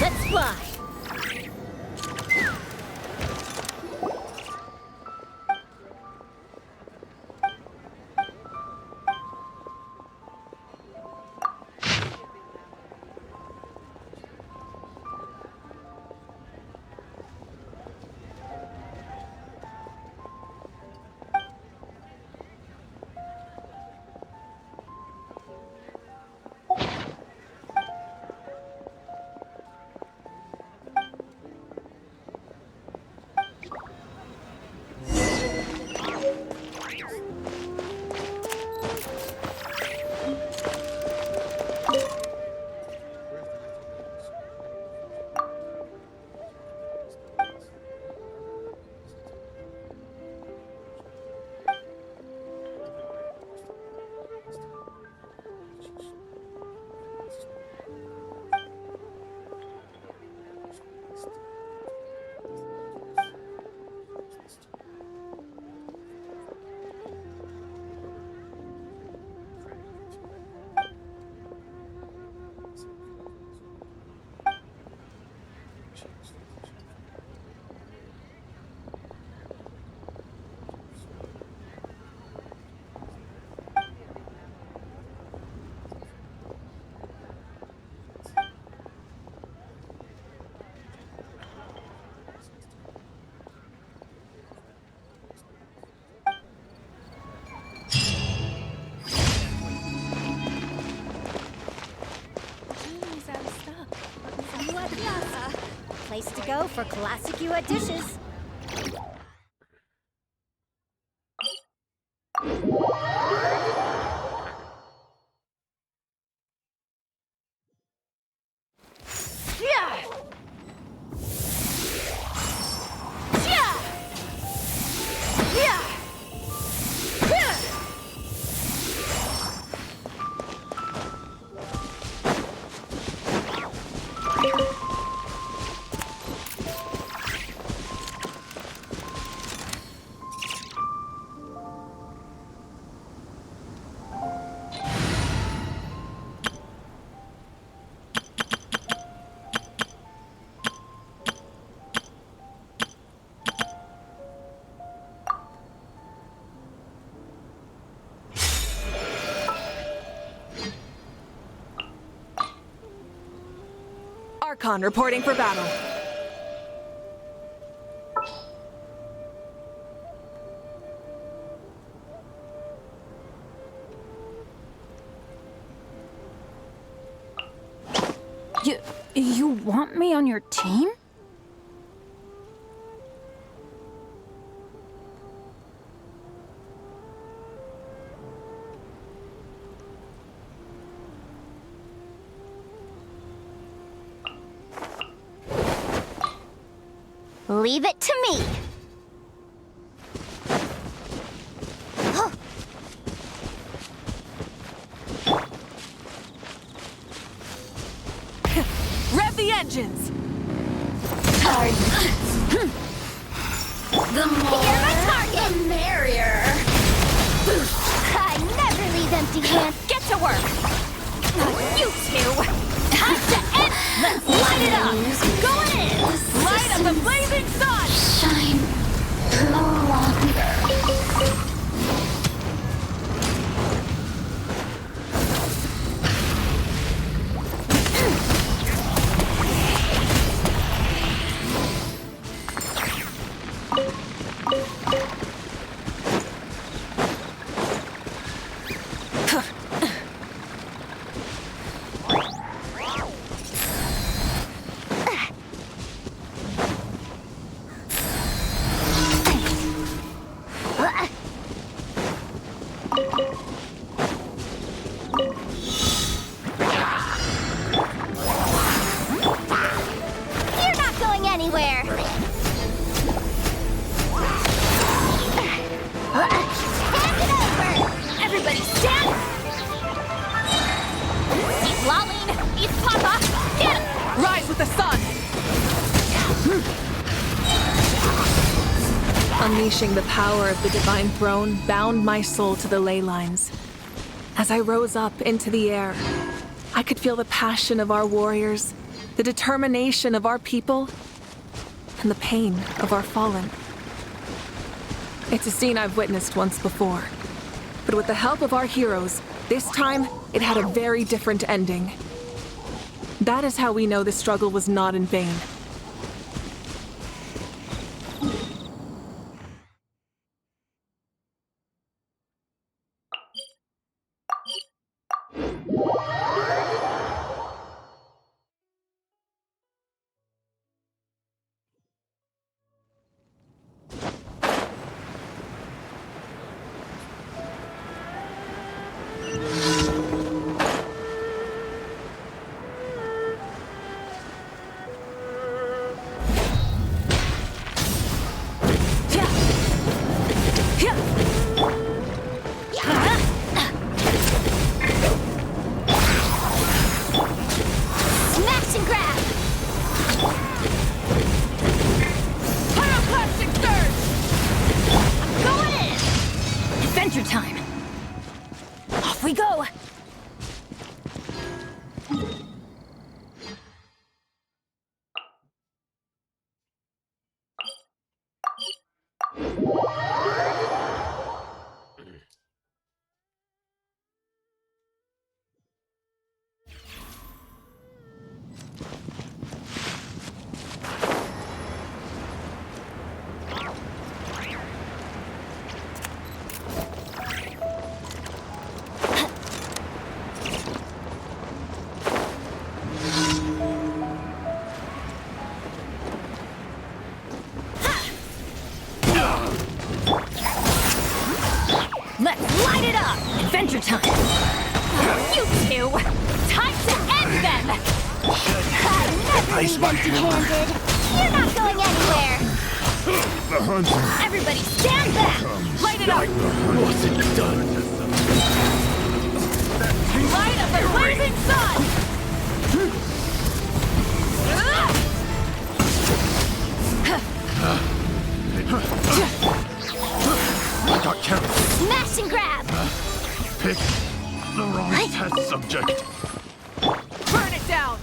[SPEAKER 7] Let's fly. Place to go for classic UA dishes.
[SPEAKER 6] Archon reporting for battle.
[SPEAKER 5] You want me on your team?
[SPEAKER 2] Leave it to me.
[SPEAKER 6] Rev the engines!
[SPEAKER 2] The more, the merrier. I never leave empty-handed.
[SPEAKER 5] Get to work! You two! Time to end! Let's light it up! Going in! Light up the blazing sun!
[SPEAKER 2] Shine no longer. anywhere. Hand it over!
[SPEAKER 18] Everybody stand! He's lolling! He's Papa! Get him!
[SPEAKER 20] Rise with the sun! Unleashing the power of the Divine Throne bound my soul to the ley lines. As I rose up into the air, I could feel the passion of our warriors, the determination of our people, and the pain of our fallen. It's a scene I've witnessed once before, but with the help of our heroes, this time it had a very different ending. That is how we know the struggle was not in vain.
[SPEAKER 2] Smash and grab!
[SPEAKER 18] Pyroclastic surge! I'm going in!
[SPEAKER 5] Adventure time! Off we go! Let's light it up! Adventure time!
[SPEAKER 18] You two! Time to end them!
[SPEAKER 2] I never leave empty-handed. You're not going anywhere.
[SPEAKER 21] The hunter.
[SPEAKER 18] Everybody stand back! Light it up!
[SPEAKER 21] What's it done?
[SPEAKER 18] Light up the blazing sun!
[SPEAKER 21] I got carried.
[SPEAKER 2] Smash and grab!
[SPEAKER 21] Pick the wrong test subject.
[SPEAKER 20] Burn it down!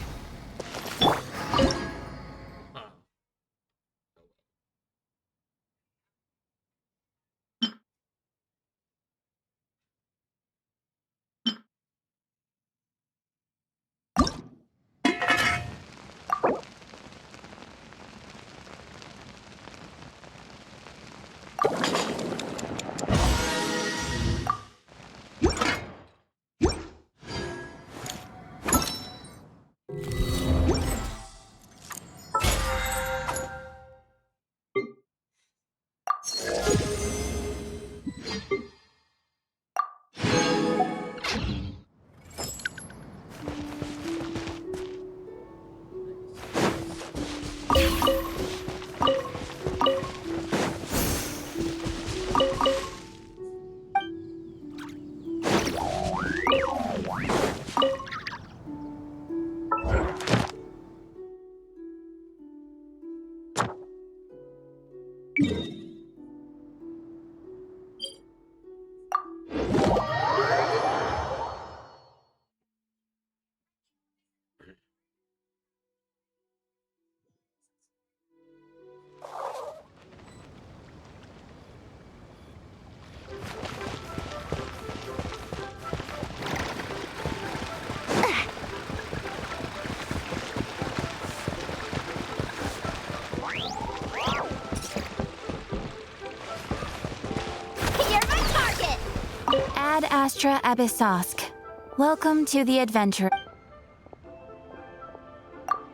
[SPEAKER 5] Ad Astra Abyssosk. Welcome to the adventure.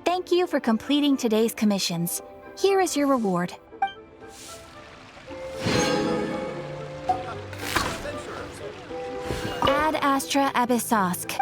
[SPEAKER 5] Thank you for completing today's commissions. Here is your reward. Ad Astra Abyssosk.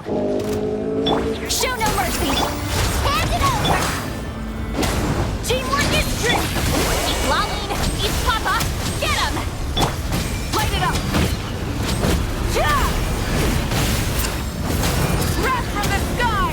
[SPEAKER 18] Show no mercy! Hand it over! Teamwork is strength! Eat Laline! Eat Papa! Get him! Light it up! Yeah! Wrath from the sky!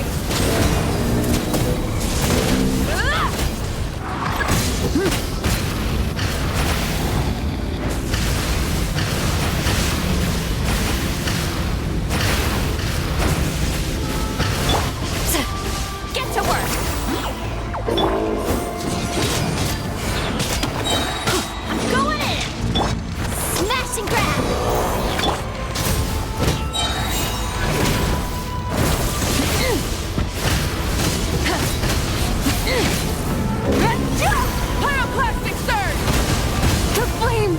[SPEAKER 18] Get to work! I'm going in! Smash and grab! Pyroclastic surge!
[SPEAKER 20] The flame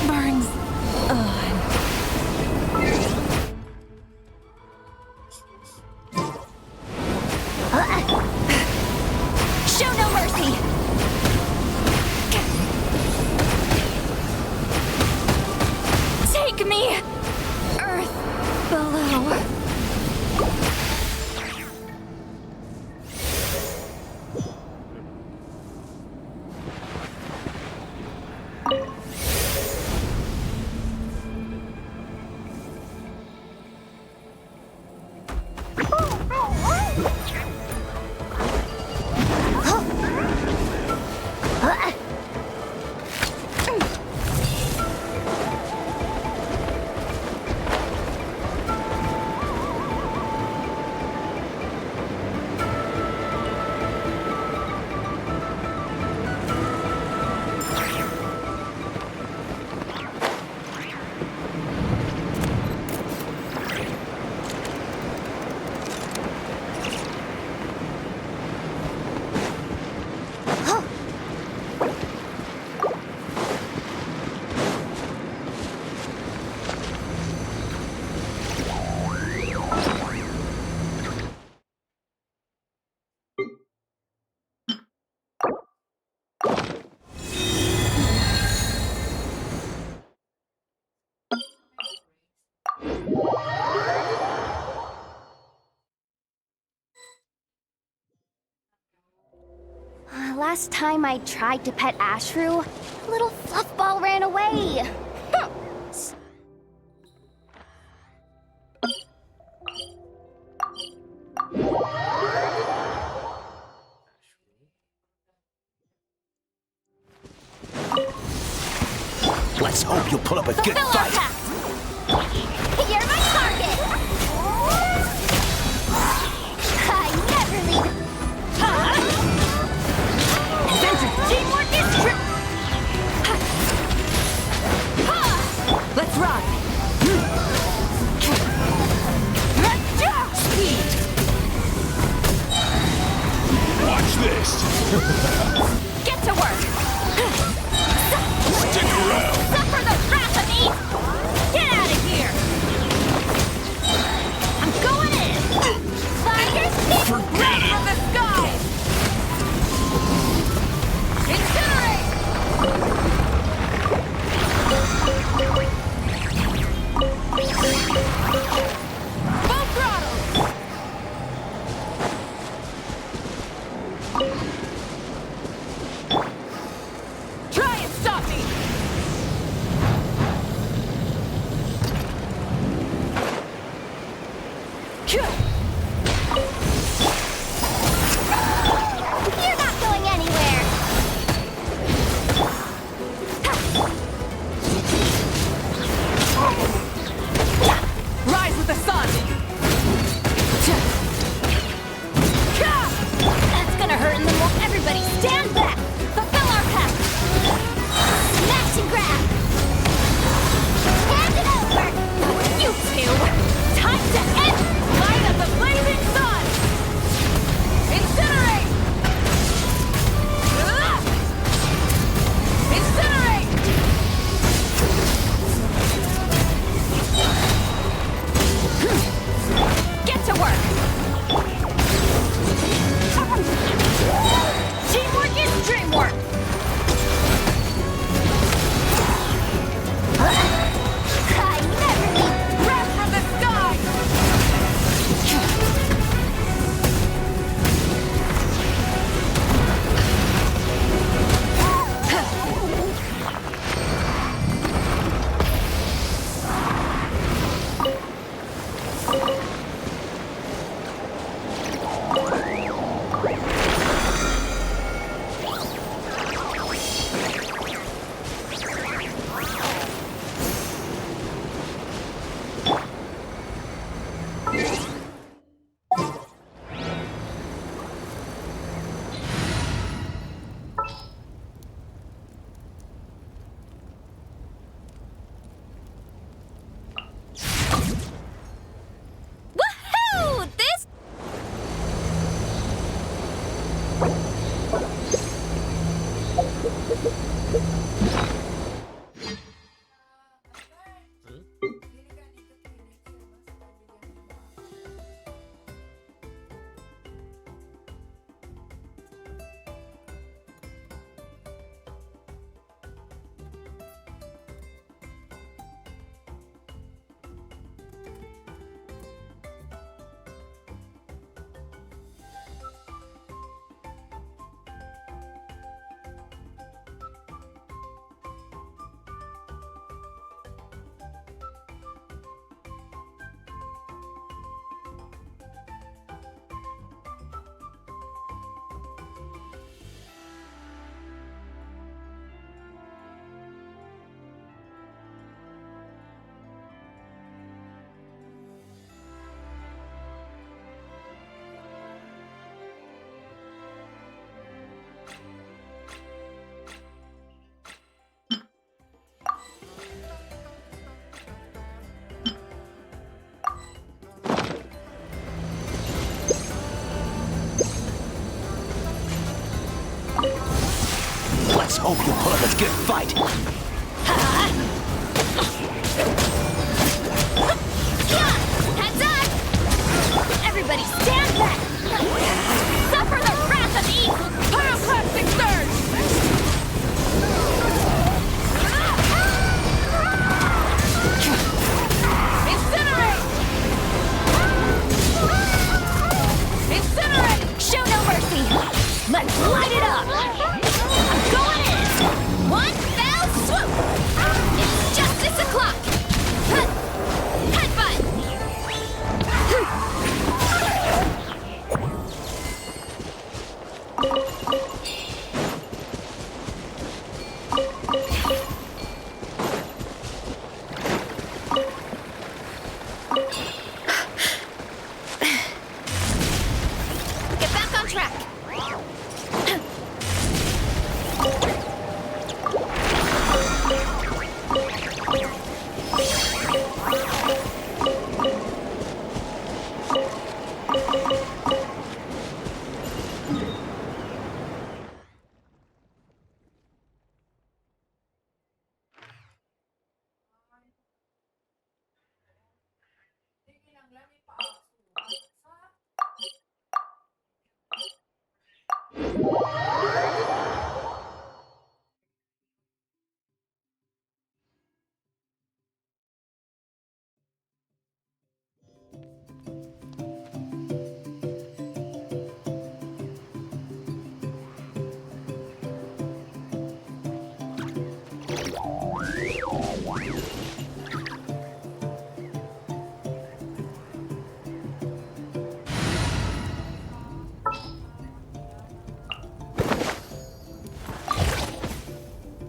[SPEAKER 20] burns on.
[SPEAKER 18] Show no mercy! Take me! Earth below. Last time I tried to pet Ashru, little fluffball ran away.
[SPEAKER 12] Let's hope you'll put up a good
[SPEAKER 18] Fulfill our
[SPEAKER 12] fight.
[SPEAKER 18] pact. You're my target. I never leave. Adventure teamwork is true. Let's ride. Speed.
[SPEAKER 21] Watch this!
[SPEAKER 18] Get to work.
[SPEAKER 21] Stick around!
[SPEAKER 18] Suffer the wrath of me. Get out of here. I'm going in. Fire speed.
[SPEAKER 21] Forget it!
[SPEAKER 18] From the sky. Incinerate. Full throttle.
[SPEAKER 12] hope you put up a good fight.
[SPEAKER 18] Heads up! Everybody stand back! Suffer the wrath of Eve! Pyroclastic surge! Incinerate! Incinerate! Show no mercy! Let's light it up! I'm going in! One fell swoop! It's justice o'clock! Headbutt! Get back on track!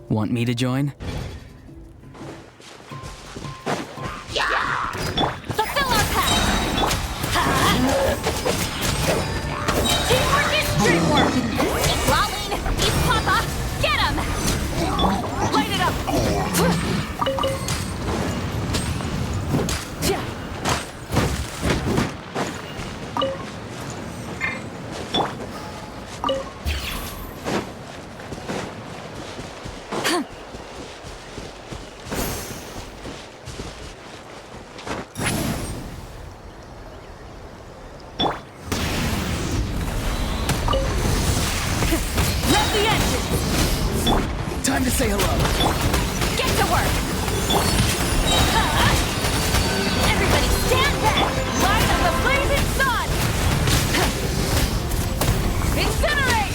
[SPEAKER 11] Want me to join?
[SPEAKER 18] Fulfill our pact! Teamwork is dreamwork! Eat Lolene! Eat Papa! Get him! Light it up!
[SPEAKER 11] Time to say hello.
[SPEAKER 18] Get to work! Everybody stand back! Light up the blazing sun! Incinerate!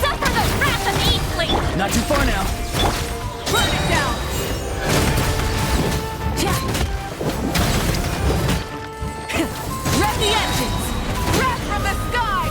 [SPEAKER 18] Suffer the wrath of Eastling!
[SPEAKER 11] Not too far now.
[SPEAKER 18] Burn it down! Rev the engines! Wrath from the sky!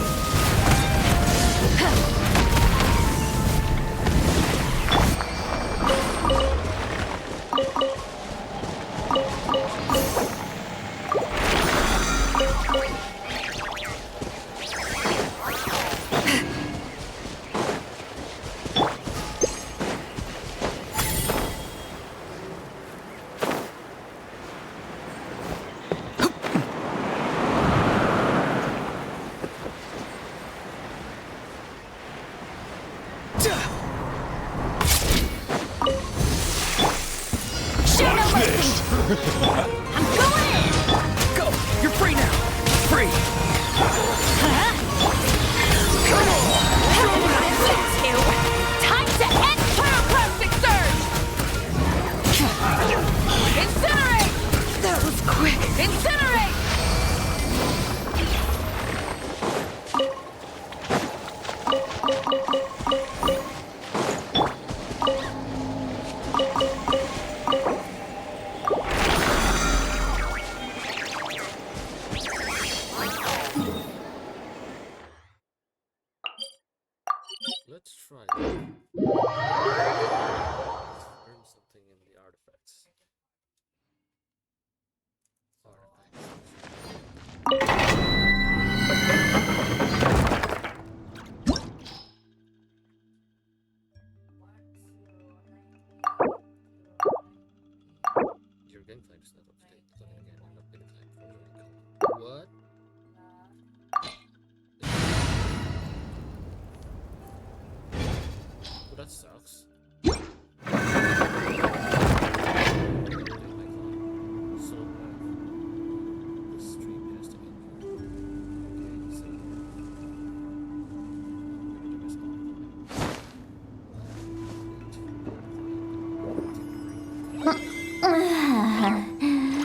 [SPEAKER 18] Show no mercy! I'm going in!
[SPEAKER 11] Go! You're free now! Free!
[SPEAKER 18] Time to end pyroclastic surge! Incinerate!
[SPEAKER 6] That was quick.
[SPEAKER 18] Incinerate!
[SPEAKER 1] Let's try that. Let's learn something in the artifacts. Your game flag is not up to date. Looking again, I'm not big time for what? that sucks.